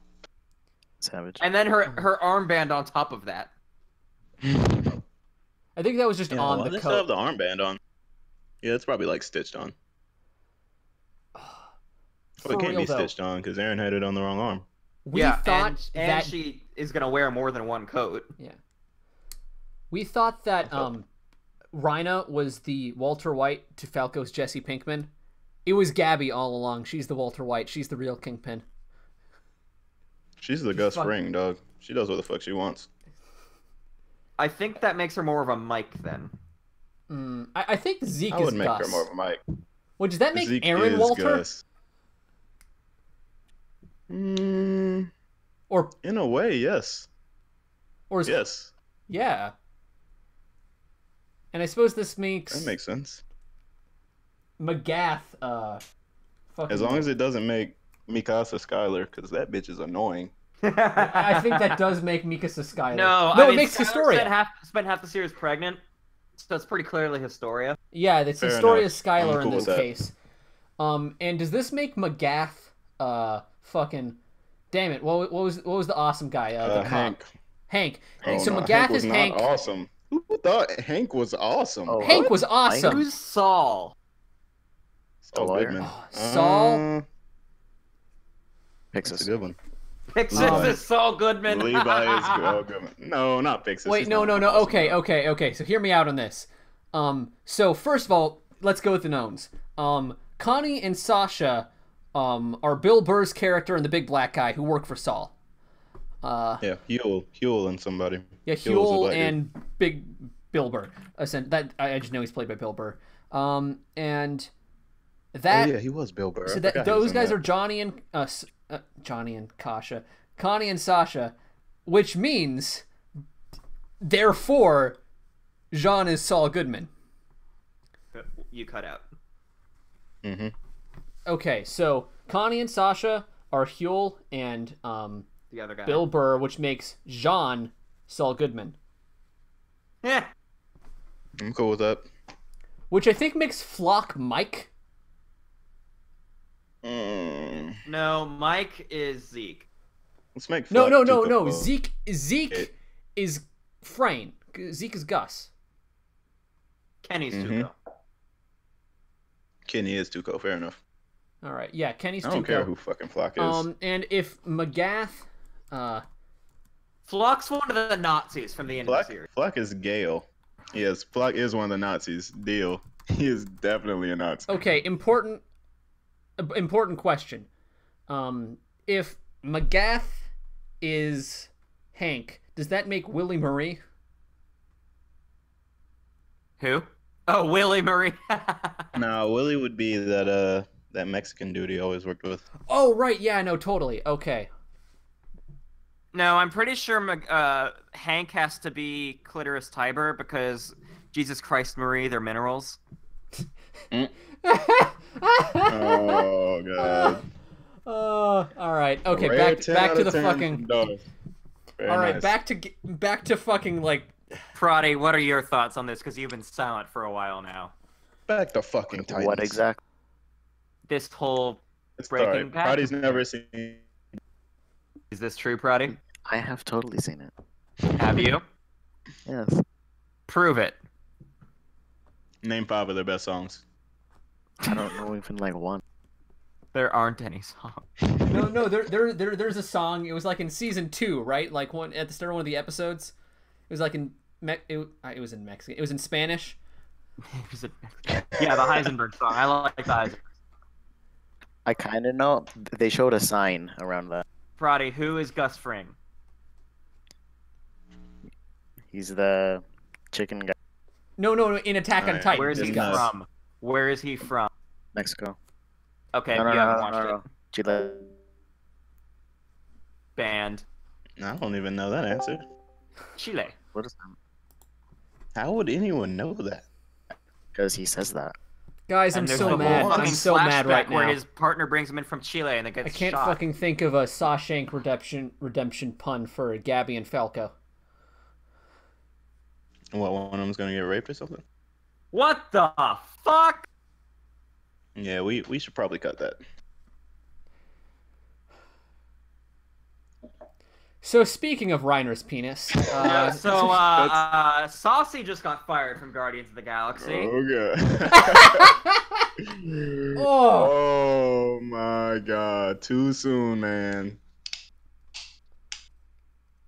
Savage. and then her armband on top of that. I think that was just Yeah, on why the they still have coat. the armband on? Yeah, it's probably like stitched on. For Well, it can't real be though, stitched on because Aaron had it on the wrong arm. we yeah, thought and that she is gonna wear more than one coat. yeah, we thought that Okay. Rhina was the Walter White to Falco's Jesse Pinkman. It was Gaby all along. She's the Walter White. She's the real Kingpin. She's the Gus fuck- Fring, dog. She does what the fuck she wants. I think that makes her more of a Mike then. I think Zeke I is would make Gus. her more of a Mike. Well, does that make Zeke Aaron is Walter? Gus. Mm, Or in a way, yes. is Yes, yeah. And I suppose this makes that makes sense. Magath fucking As long as it doesn't make Mikasa Skylar, because that bitch is annoying. I think that does make Mikasa Skylar. No, no, I it mean, makes Skylar Historia. spent half the series pregnant, so it's pretty clearly Historia. Yeah, it's Fair Historia enough. Skylar I'm in cool this with that. case. And does this make Magath fucking damn it, what was the awesome guy? The cop. Hank. Hank. Oh, So no, Magath Hank was is not Hank. awesome. Who thought Hank was awesome? Oh, Hank was awesome. Who's Saul? Saul The lawyer. Goodman. Saul? That's a Pixis. good one. Pixis is Saul Goodman. Levi is Goodman. No, not Pixis. Wait, He's no. not awesome. Okay. So hear me out on this. So first of all, let's go with the knowns. Connie and Sasha are Bill Burr's character and the big black guy who work for Saul. Yeah, Huel and somebody. Yeah, Huel's a Huel black dude. and Big Bill Burr. That I just know he's played by Bill Burr. And that Oh yeah, he was Bill Burr. so I that forgot he was those in guys that. are Johnny and Kasha, Connie and Sasha, which means therefore Jean is Saul Goodman. You cut out. Mm-hmm. Okay, so Connie and Sasha are Huel and The other guy. Bill Burr, which makes Jean Saul Goodman, Yeah. I'm cool with that. which I think makes Flock Mike. No, Mike is Zeke. Let's make No. Flock Tuco. Zeke It- is Frayne. Zeke is Gus. Kenny's Mhm. Tuco. Kenny is Tuco. Fair enough. All right, yeah, Kenny's I don't Tuco. care who fucking Flock is. And if Magath, Flock's one of the Nazis from the end of the series. Flock is Gale. Yes, Flock is one of the Nazis. Deal. He is definitely a Nazi. okay, important question. If Magath is Hank, does that make Willie Marie? Who? Oh, Willie Murray. Nah, Willie would be that Mexican dude he always worked with. Oh, right, yeah, no, totally. Okay. No, I'm pretty sure Hank has to be Clitoris Tiber because Jesus Christ Marie, they're minerals. Oh god. All right. Okay, Rare back 10 back out to of the 10 fucking. dollars. Very All right, nice. back to fucking like. Prati, what are your thoughts on this? Because you've been silent for a while now. Back to fucking Titans. What exactly? This whole It's Breaking alright. Bad? Prati's never seen. is this true, Prati? I have totally seen it. Have you? Yes. Prove it. Name 5 of their best songs. I don't know even like one. There aren't any songs. No, there's a song. It was like in season 2, right? Like one at the start of one of the episodes. It was like in it was in Mexican. It was in Spanish. Yeah, the Heisenberg song. I like the Heisenberg. I kind of know. They showed a sign around that. Prati, who is Gus Fring? He's the chicken guy. No, in Attack on Alright, Titan. Where is he's he Gus. from? Where is he from? Mexico. Okay, No, no, you no, haven't no, watched no, it. no. Chile. Band. I don't even know that answer. Chile. What is that? How would anyone know that? Because he says that. Guys, I'm And there's so the mad. whole I'm fucking so mad flashback right where now. his partner brings him in from Chile and it gets I can't shot. fucking think of a Sawshank redemption pun for Gaby and Falco. What, one of them's gonna get raped or something? What the fuck? Yeah, we should probably cut that. So speaking of Reiner's penis, Yeah, so Saucy just got fired from Guardians of the Galaxy. Oh god. Oh. Oh my god. Too soon, man.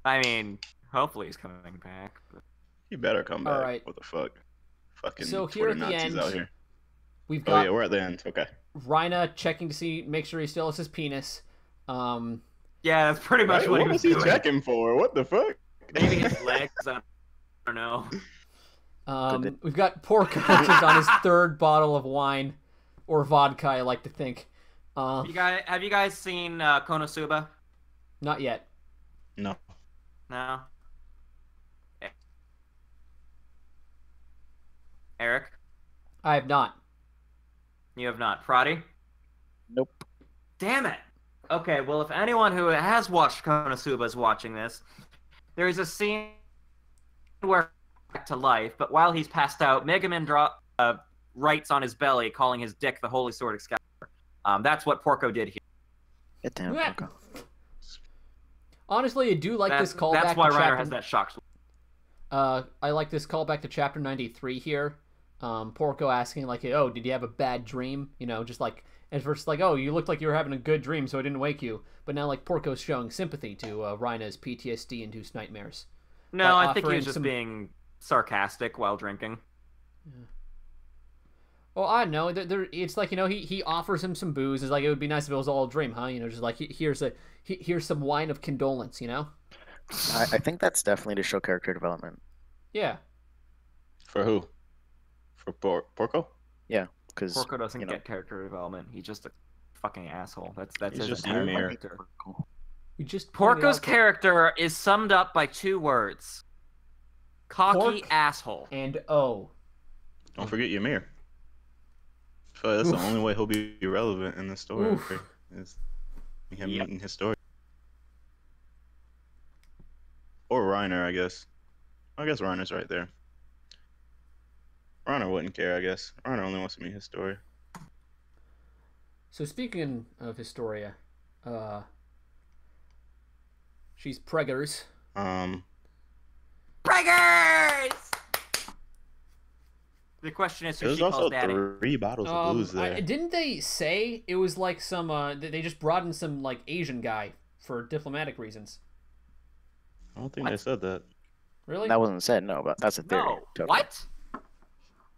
I mean, hopefully he's coming back. But... He better come back. All right. What the fuck? Fucking So here Twitter at the Nazis end, out here. we've Oh got yeah, we're at the end. Okay. Reiner checking to make sure he still has his penis. Yeah, that's pretty much Right? what What he was was he doing. checking for? What the fuck? Maybe his legs. I don't know. We've got Porco just on his third bottle of wine or vodka, I like to think. Have you guys seen Konosuba? Not yet. No. No. Eric, I have not. you have not. Prati? Nope. Damn it. Okay, well, if anyone who has watched Konosuba is watching this, there is a scene where back to life, but while he's passed out, Megaman writes on his belly, calling his dick the Holy Sword Excalibur. That's what Porco did here. Get down, Yeah. Porco. Honestly, I do like this callback. That's why to Reiner chapter... has that shock. I like this callback to chapter 93 here. Porco asking like, "Oh, did you have a bad dream?" You know, just like at first like, "Oh, you looked like you were having a good dream, so I didn't wake you." But now like Porco's showing sympathy to Reiner's PTSD-induced nightmares. No, By I think he offering was just some- being sarcastic while drinking. Well, I don't know. It's like, you know, he offers him some booze. It's like, it would be nice if it was all a dream, huh? You know, just like here's some wine of condolence. You know? I think that's definitely to show character development. Yeah. For who? For Porco? Yeah, because Porco doesn't get character development. He's just a fucking asshole. That's He's his just entire Ymir. character. We just Porco's character is summed up by 2 words. Cocky Pork asshole. and O. Don't forget Ymir. So that's Oof. the only way he'll be relevant in the story. Oof. Is him meeting his story. Or Reiner, I guess. I guess Reiner's right there. Reiner wouldn't care, I guess. Reiner only wants to meet his story. So speaking of Historia, she's preggers. Preggers! The question is who There's she also calls daddy. 3 bottles of booze there. Didn't they say it was like some? They just brought in some like Asian guy for diplomatic reasons. I don't think they said that. Really? that wasn't said. No, but that's a theory. No. Totally. What?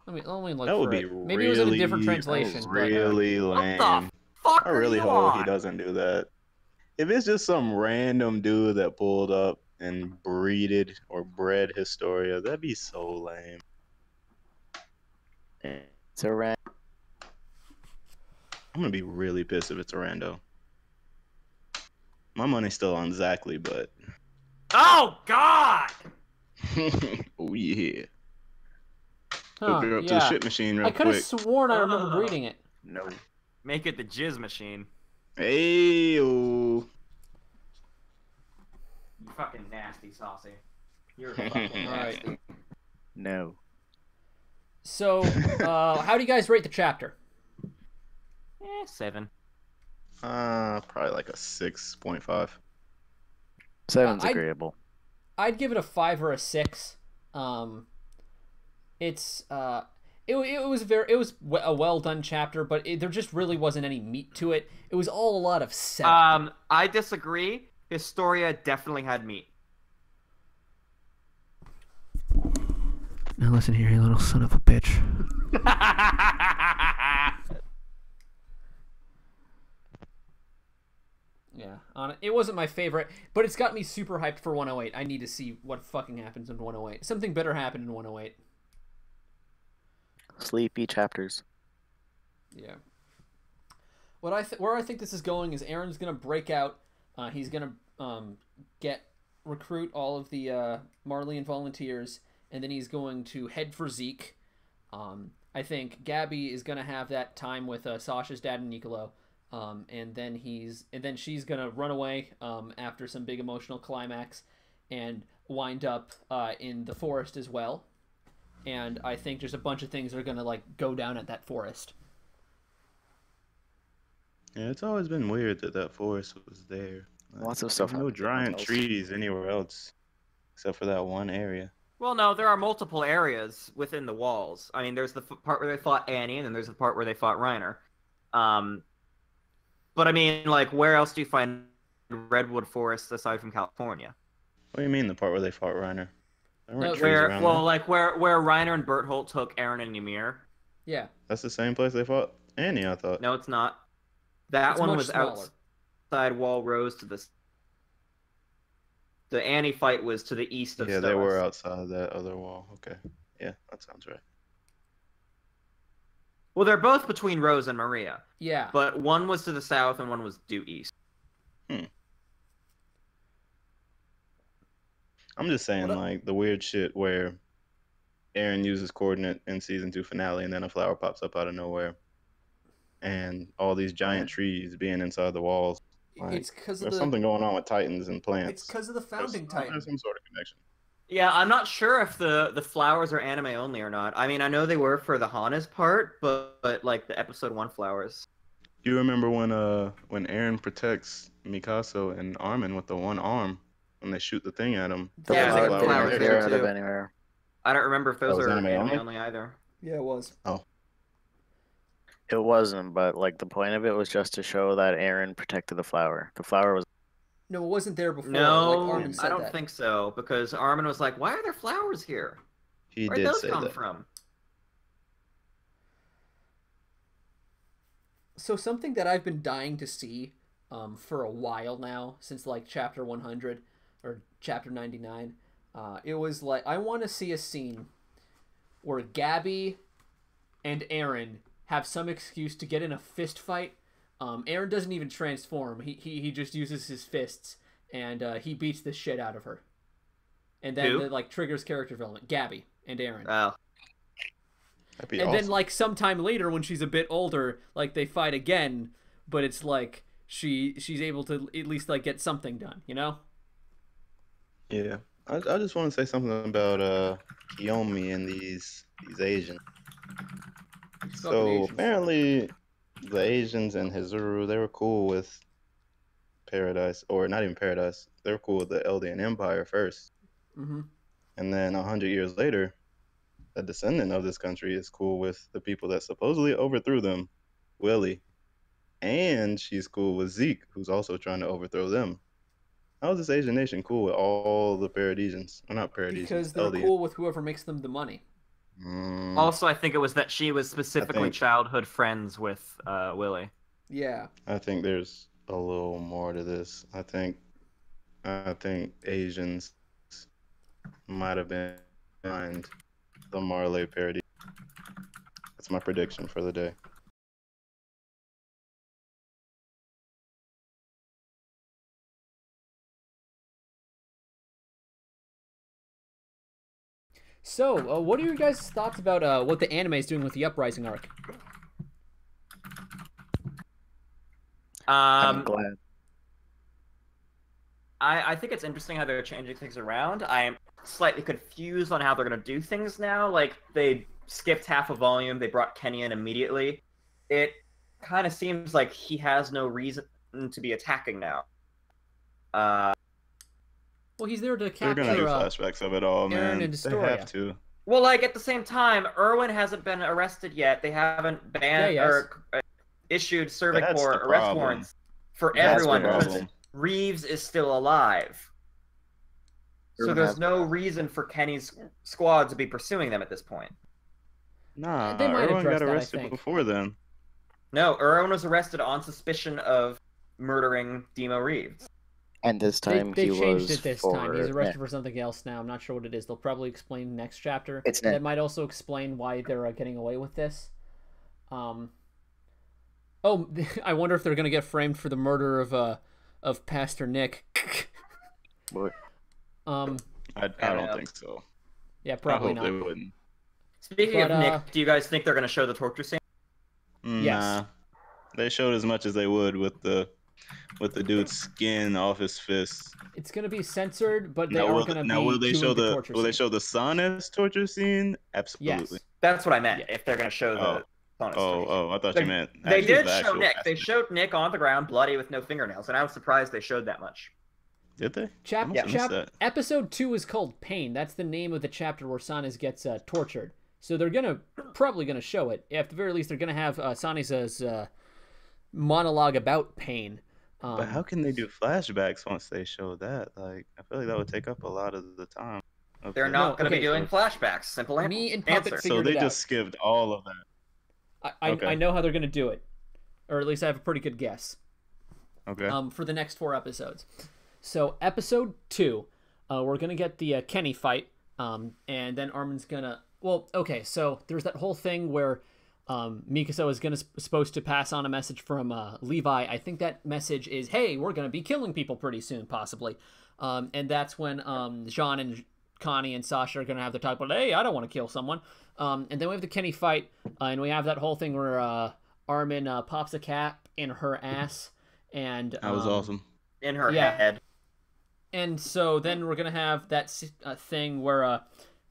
Let me look That would for be it. really, Maybe it was in a different translation. really What lame. the fuck I are really you hope he on? doesn't do that. If it's just some random dude that pulled up and bred Historia, that'd be so lame. It's a rat. I'm gonna be really pissed if it's a rando. My money's still on Zackley, but Oh God! oh yeah. Huh, Hook her up to yeah. the shit machine real I could have quick. sworn I remember reading it. No. Make it the jizz machine. Hey, You fucking nasty, Saucy. You're fucking Alright. nasty. No. So, how do you guys rate the chapter? 7. probably like a 6.5. 7's I'd- agreeable. I'd give it a 5 or a 6. It's it was a well done chapter, but there just really wasn't any meat to it. It was all a lot of setup. I disagree. Historia definitely had meat. Now listen here, you little son of a bitch. Yeah, it wasn't my favorite, but it's got me super hyped for 108. I need to see what fucking happens in 108. Something better happened in 108. Sleepy chapters. Yeah. Where I think this is going is Aaron's gonna break out. He's gonna recruit all of the Marleyan volunteers, and then he's going to head for Zeke. I think Gaby is gonna have that time with Sasha's dad and Nicolo. And then she's gonna run away after some big emotional climax, and wind up in the forest as well. And I think there's a bunch of things that are gonna like go down at that forest. Yeah, it's always been weird that forest was there. Lots of There's stuff. no happened in giant hotels. trees anywhere else except for that one area. Well, no, there are multiple areas within the walls. I mean, there's the part where they fought Annie, and then there's the part where they fought Reiner. But I mean, like, where else do you find redwood forests aside from California? What do you mean the part where they fought Reiner? There weren't No, trees Where, around well, there. like where Reiner and Bertholdt took Eren and Ymir. Yeah. That's the same place they fought Annie, I thought. No, it's not. That It's one much was smaller. outside Wall Rose to the. The Annie fight was to the east of Yeah, they were Stoas. outside that other wall. Okay. Yeah, that sounds right. Well, they're both between Rose and Maria, Yeah. but one was to the south and one was due east. I'm just saying, What like, the weird shit where Eren uses coordinate in season 2 finale and then a flower pops up out of nowhere. And all these giant trees being inside the walls. Like, It's because of there's the. something going on with Titans and plants. It's because of the founding There's titan. some sort of connection. Yeah, I'm not sure if the flowers are anime only or not. I mean, I know they were for the Hana's part, but like the episode 1 flowers. You remember when Eren protects Mikasa and Armin with the one arm when they shoot the thing at him? The Yeah, flower they got didn't flowers appear there, out of too. anywhere. I don't remember if those was are anime anime only? only either. Yeah, it was. It wasn't, but like the point of it was just to show that Eren protected the flower. The flower was No, it wasn't there before. No, like Armin said I don't that. think so, because Armin was like, "Why are there flowers here? He Where'd did those say come that. from?" So something that I've been dying to see for a while now, since like chapter 100 or chapter 99, it was like I want to see a scene where Gaby and Eren have some excuse to get in a fist fight. Eren doesn't even transform. He just uses his fists and he beats the shit out of her. And then Who? that like triggers character development. Gaby and Eren. Oh, That'd be And awesome. then like sometime later when she's a bit older, like they fight again, but it's like she's able to at least like get something done, you know? Yeah. I just want to say something about Kiyomi and these Asians. Fucking So Asians. apparently the Asians and Hizuru, they were cool with Paradise, or not even Paradise. They were cool with the Eldian Empire first. Mm-hmm. And then 100 years later, a descendant of this country is cool with the people that supposedly overthrew them, Willie. And she's cool with Zeke, who's also trying to overthrow them. How is this Asian nation cool with all the Paradisians? Or not Paradisians, Because they're Eldians. cool with whoever makes them the money. also, I think it was that she was specifically think- childhood friends with Willie. Yeah. I think there's a little more to this. I think Asians might have been behind the Marley parody. That's my prediction for the day. So, what are your guys' thoughts about what the anime is doing with the Uprising arc? I'm glad. I think it's interesting how they're changing things around. I am slightly confused on how they're going to do things now. Like, they skipped half a volume. They brought Kenny in immediately. It kind of seems like he has no reason to be attacking now. Well, he's there to They're capture gonna do flashbacks of it all, Eren man. and They Historia. have to. Well, like, at the same time, Erwin hasn't been arrested yet. They haven't banned Yeah, yes. or issued Cervic That's Corps the arrest problem. warrants for That's the everyone because problem. Reeves is still alive. So Erwin there's has- no reason for Kenny's squad to be pursuing them at this point. Nah, They might Erwin address got that, I arrested think. before then. No, Erwin was arrested on suspicion of murdering Demo Reeves. And this time they he changed was it this for time. He's arrested Nick. for something else now. I'm not sure what it is. They'll probably explain next chapter. It's That Nick. might also explain why they're getting away with this. Oh, I wonder if they're gonna get framed for the murder of Pastor Nick. What? I Yeah. don't think so. Yeah, I probably hope not. they wouldn't. Speaking But, of Nick, do you guys think they're going to show the torture scene? Yes. Nah. They showed as much as they would with the dude's skin off his fist. It's gonna be censored, but they Now, are will, gonna now be will they doing show the the torture will they scene. show the son as torture scene? Absolutely. Yes. That's what I meant. If they're going to show the Oh. Bonus story. I thought They- you meant They actually did the show actual Nick. They cast. showed Nick on the ground, bloody with no fingernails, and I was surprised they showed that much. Did they? I must have missed that. Episode 2 is called Pain. That's the name of the chapter where Sanis gets tortured. So they're probably gonna show it. At the very least, they're gonna have Sanis' monologue about pain. But how can they do flashbacks once they show that? Like, I feel like that would take up a lot of the time. They're not going to be doing flashbacks. Simple Me and answer. Puppet So figured they it just out. skipped all of that. I know how they're gonna do it, or at least I have a pretty good guess. Okay. For the next 4 episodes. So episode 2, we're gonna get the Kenny fight, and then Armin's gonna. Well, okay. So there's that whole thing where Mikasa is supposed to pass on a message from Levi. I think that message is, "Hey, we're gonna be killing people pretty soon, possibly." And that's when Jean and Connie and Sasha are gonna have the talk about, "Hey, I don't want to kill someone." And then we have the Kenny fight, and we have that whole thing where Armin pops a cap in her ass, and That was awesome. In her head. And so then we're gonna have that thing where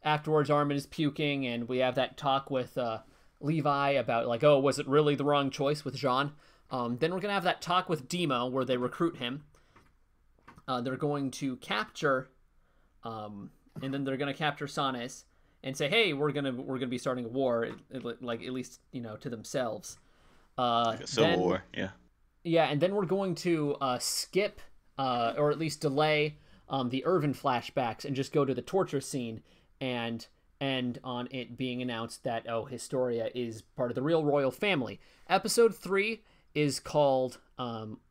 afterwards Armin is puking, and we have that talk with Levi about like, oh, was it really the wrong choice with Jean? Then we're gonna have that talk with Demo where they recruit him. They're going to capture, and then they're gonna capture Sanes and say, hey, we're gonna be starting a war, like at least to themselves. Like a civil war, yeah. Yeah, and then we're going to skip or at least delay the Irvin flashbacks and just go to the torture scene and end on it being announced that Historia is part of the real royal family. Episode 3 is called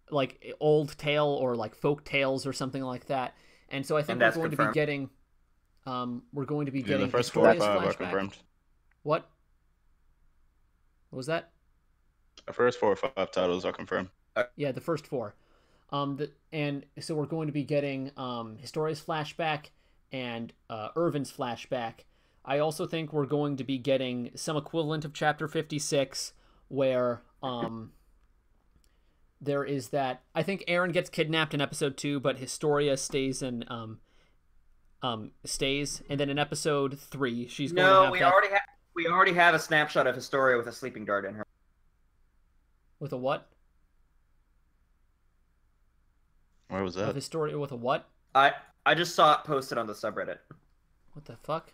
like Old Tale or like Folk Tales or something like that, and so I think we're going to be getting the first 4 or 5 are confirmed. What was that? The first 4 or 5 titles are confirmed. Yeah, the first 4. And so we're going to be getting Historia's flashback and Irvin's flashback. I also think we're going to be getting some equivalent of Chapter 56, where there is that. I think Aaron gets kidnapped in Episode 2, but Historia stays and then in Episode 3, she's going to have we already have a snapshot of Historia with a sleeping dart in her. With a what? Where was that? Of Historia with a what? I just saw it posted on the subreddit. What the fuck?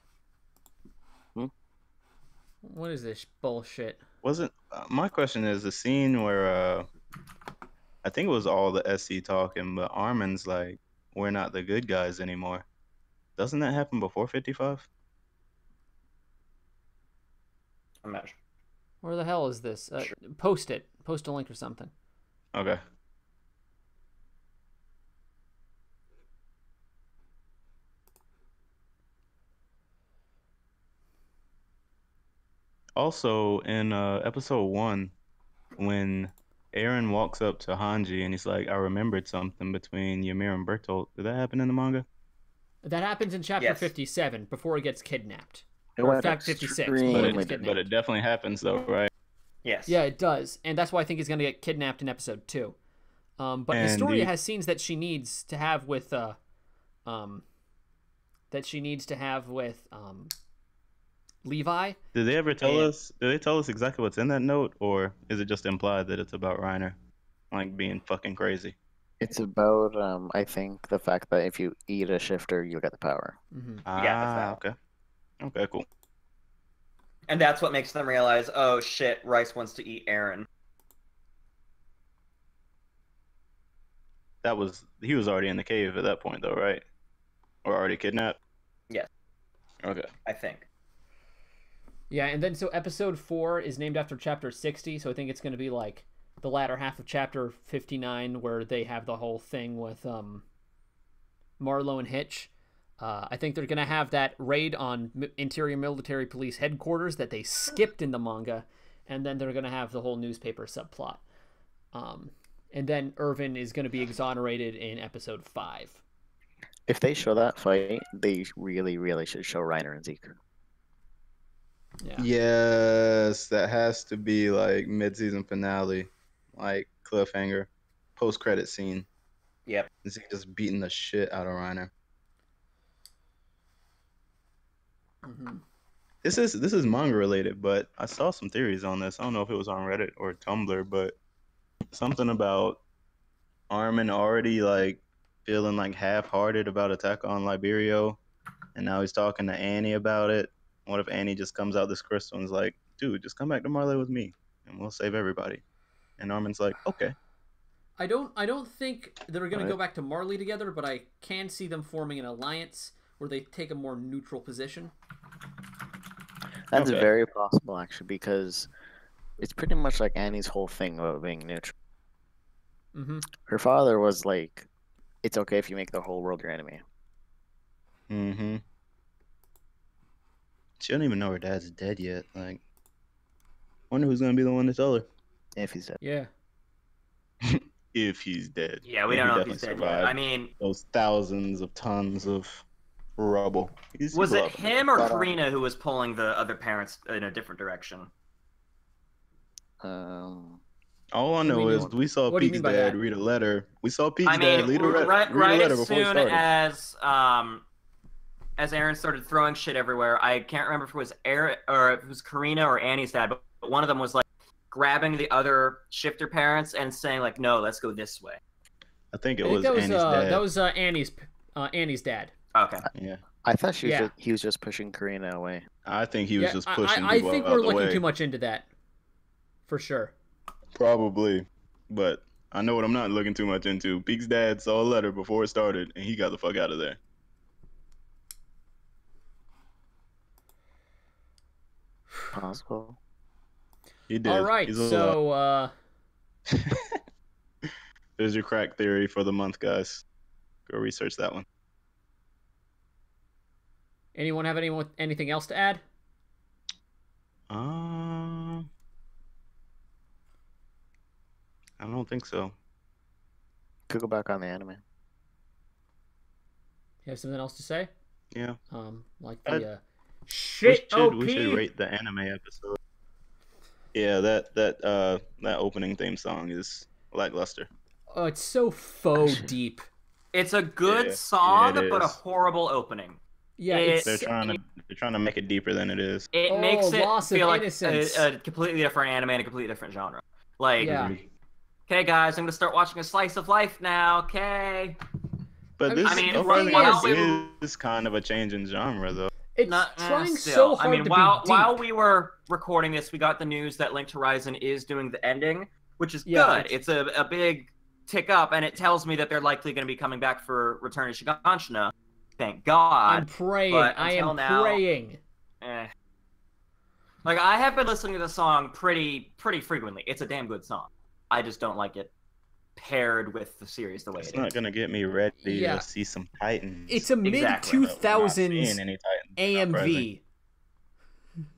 What is this bullshit? Wasn't my question is the scene where I think it was all the SC talking, but Armin's like, we're not the good guys anymore. Doesn't that happen before 55? I'm not sure. Where the hell is this? Sure. Post it. Post a link or something. Okay. Also, in episode 1, when Aaron walks up to Hanji and he's like, I remembered something between Ymir and Bertolt. Did that happen in the manga? That happens in chapter Yes. 57 before he gets kidnapped. It Or in went fact, 56. extremely before he But gets it, kidnapped. but it definitely happens though, right? Yes. Yeah, it does, and that's why I think he's going to get kidnapped in episode 2. But And Historia has scenes that she needs to have with Levi. Did they ever tell us? Did they tell us exactly what's in that note, or is it just implied that it's about Reiner, like being fucking crazy? It's about, I think, the fact that if you eat a shifter, you'll get the power. Mm-hmm. that's that. Okay. Okay, cool. And that's what makes them realize, oh shit, Rice wants to eat Aaron. He was already in the cave at that point, though, right? Or already kidnapped? Yes. Okay. I think. Yeah, and then so episode 4 is named after chapter 60, so I think it's going to be like the latter half of chapter 59 where they have the whole thing with Marlowe and Hitch. I think they're going to have that raid on Interior Military Police headquarters that they skipped in the manga, and then they're going to have the whole newspaper subplot. And then Irvin is going to be exonerated in episode 5. If they show that fight, they really, really should show Reiner and Zeke. Yeah. Yes, that has to be like mid-season finale, like cliffhanger, post-credit scene. Yep. Zeke just beating the shit out of Reiner. Mm-hmm. This is manga related, but I saw some theories on this. I don't know if it was on Reddit or Tumblr, but something about Armin already like feeling like half-hearted about Attack on Liberio, and now he's talking to Annie about it. What if Annie just comes out this crystal and is like, "Dude, just come back to Marley with me, and we'll save everybody." And Armin's like, "Okay." I don't think they're gonna Right. go back to Marley together, but I can see them forming an alliance where they take a more neutral position. That's Okay. very possible, actually, because it's pretty much like Annie's whole thing about being neutral. Mm-hmm. Her father was like, "It's okay if you make the whole world your enemy." Mm-hmm. She don't even know her dad's dead yet. Like, wonder who's gonna be the one to tell her If he's dead. Yeah. if he's dead. Yeah, we And don't he know if he's definitely dead yet. survived I mean, those thousands of tons of rubble. was it beloved. him or But, Karina who was pulling the other parents in a different direction? All I do you know mean is you- we saw what do you Pete's mean by dad that? read a letter. We saw Pete's I mean, dad read a letter right as before he soon started. as Aaron started throwing shit everywhere, I can't remember if it was Aaron or if it was Karina or Annie's dad, but one of them was like grabbing the other shifter parents and saying like, "No, let's go this way." I think I it think was that was Annie's dad. that was Annie's dad. Okay. Yeah, I thought Yeah. he was just pushing Karina away. I think he was Yeah, just pushing I people think out we're the looking way. too much into that, for sure. Probably, but I know what I'm not looking too much into. Pete's dad saw a letter before it started, and he got the fuck out of there. Possible. He did. All right, He's alive. so There's your crack theory for the month, guys. Go research that one. anyone have anything else to add? I don't think so. Could go back on the anime. You have something else to say? Yeah. Like Uh, the shit OP. We should rate the anime episode. Yeah, that opening theme song is lackluster. Oh, it's so faux deep. It's a good Yeah, song, it but a is. horrible opening. Yeah, It- it's They're trying to make it deeper than it is. It Oh, makes it loss of feel like innocence. a completely different anime and a completely different genre. Like, Yeah. okay, guys, I'm gonna start watching a slice of life now. Okay. But this I mean, Uprising while is kind of a change in genre, though. it's trying so hard I mean, to while be deep. while we were recording this, we got the news that Linked Horizon is doing the ending, which is Yeah, good. It's a big tick up, and it tells me that they're likely going to be coming back for Return to Shiganshina. Thank God. I'm praying. but I until am now- praying. Like, I have been listening to the song pretty frequently. It's a damn good song. I just don't like it paired with the series the way It's it not is. gonna get me ready Yeah. to see some Titans. It's a mid Exactly. But we're not 2000s seeing any Titans in AMV. Uprising.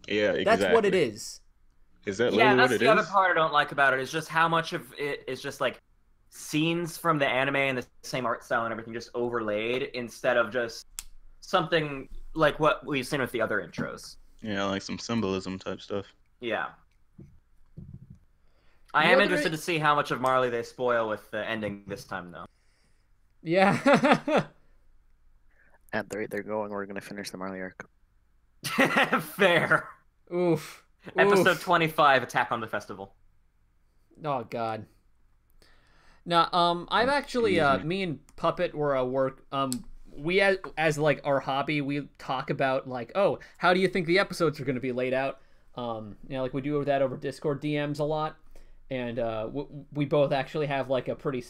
Yeah, exactly. That's what it is. Is that Yeah, literally that's what it the other is? part I don't like about it, is just how much of it is just like scenes from the anime and the same art style and everything just overlaid instead of just something like what we've seen with the other intros. Yeah, like some symbolism type stuff. Yeah. I You am know, interested to see how much of Marley they spoil with the ending this time, though. Yeah. At the rate they're going, we're gonna finish the Marley arc. Fair. Oof. Episode Oof. 25, Attack on the Festival. Oh God. Now, I've actually, me and Puppet were at work. We as like our hobby, we talk about like, oh, how do you think the episodes are going to be laid out? Like we do that over Discord DMs a lot, and we both actually have like a pretty,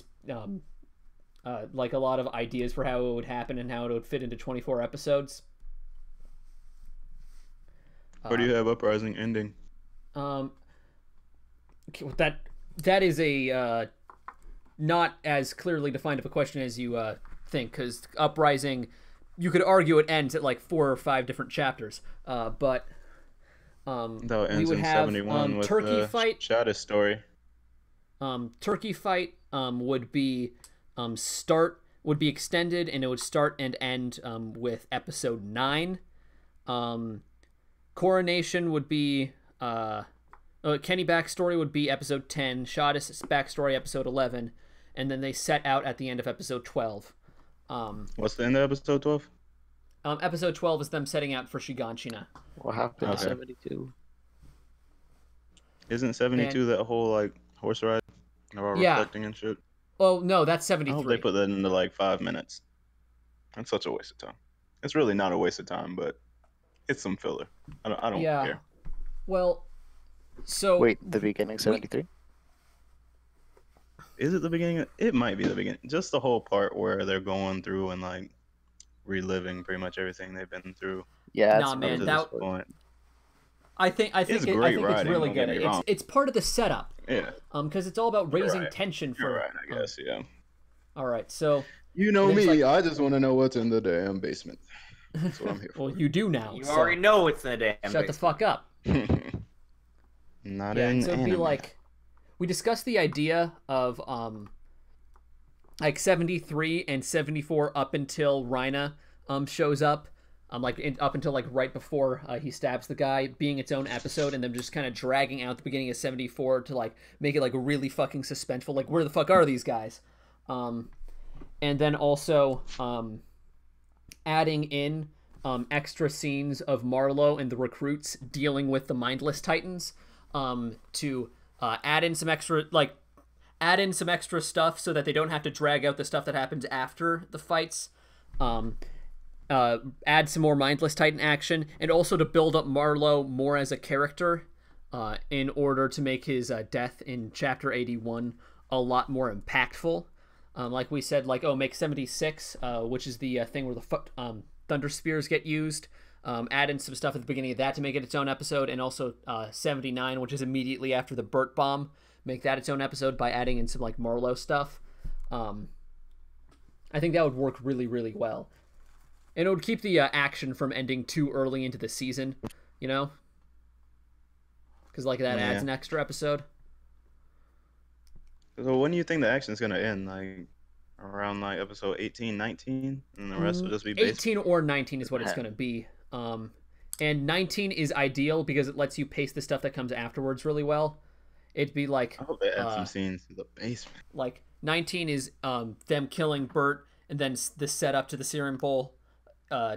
like a lot of ideas for how it would happen and how it would fit into 24 episodes. Where do you have Uprising ending? That is a not as clearly defined of a question as you think, because Uprising, you could argue it ends at like 4 or 5 different chapters, but That we ends would in have 71 with Turkey Fight. Shada's story. Turkey Fight would be extended, and it would start and end with episode 9. Coronation would be Kenny backstory would be episode 10, Shada's backstory episode 11, and then they set out at the end of episode 12. What's the end of episode 12? Episode 12 is them setting out for Shiganshina. What happened to Okay. 72? Isn't 72 that whole like horse ride? They're all Yeah. reflecting and shit. Oh no, that's I hope 73. they put that into like 5 minutes. That's such a waste of time. It's really not a waste of time, but it's some filler. I don't Yeah. care. Well, so Wait, the beginning 73? Is it the beginning? It might be the beginning. Just the whole part where they're going through and like reliving pretty much everything they've been through Yeah, Nah, it's man, up to that- this point. I think It's it's great writing, really don't get good. me wrong. It's part of the setup. Yeah, Because it's all about raising right. tension for. you're right. I guess. Yeah. All right, so You know There's, me. like- I just want to know what's in the damn basement. That's what I'm here well, for. you do now. You so already know it's in the damn shut the basement. fuck up. Not Yeah, in so it'd be anime. like we discussed the idea of like 73 and 74 up until Rhina shows up. Up until like right before he stabs the guy, being its own episode, and then just kind of dragging out the beginning of 74 to like make it like really fucking suspenseful. Like, where the fuck are these guys? And then also adding in extra scenes of Marlowe and the recruits dealing with the mindless titans to add in some extra stuff so that they don't have to drag out the stuff that happens after the fights. Add some more mindless titan action, and also to build up Marlowe more as a character in order to make his death in chapter 81 a lot more impactful. Like we said, make 76, which is the thing where the thunder spears get used. Add in some stuff at the beginning of that to make it its own episode, and also 79, which is immediately after the Burt bomb, make that its own episode by adding in some like Marlowe stuff. I think that would work really, really well. And it would keep the action from ending too early into the season, you know? Because that adds Yeah. an extra episode. So when do you think the action's gonna end? Like around like episode 18, 19, and the rest will just be based. 18 or 19 is what it's going to be. And 19 is ideal because it lets you pace the stuff that comes afterwards really well. It'd be like I hope they add some scenes to the basement. 19 is them killing Bert and then the setup to the Serum Bowl.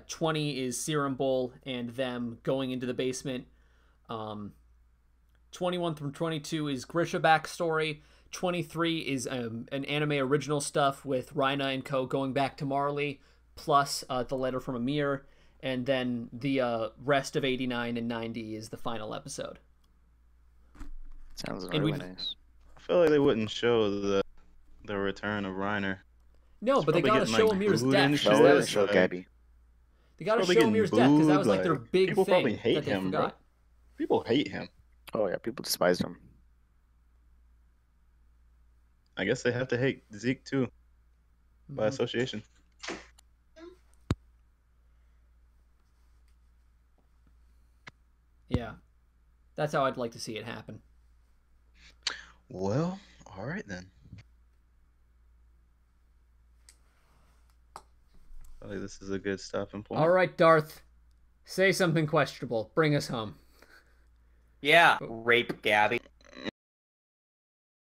20 is Serum Bowl and them going into the basement. 21 through 22 is Grisha backstory. 23 is an anime original stuff with Rhina and co going back to Marley, plus the letter from Amir, and then the rest of 89 and 90 is the final episode. Sounds And really we've- nice. I feel like they wouldn't show the return of Reiner. No, It's but they probably gotta getting, show like, Amir's booed death. and 'Cause shit. No, that we're was- show Gaby. They gotta Probably show getting Amir's death because that was booed, like their like, big people thing probably hate that they him, bro. forgot. People hate him. Oh yeah, people despised him. I guess they have to hate Zeke too, by Mhm. association. Yeah, that's how I'd like to see it happen. Well, all right then. I think this is a good stopping point. All right, Darth, say something questionable. Bring us home. Yeah, rape Gabby.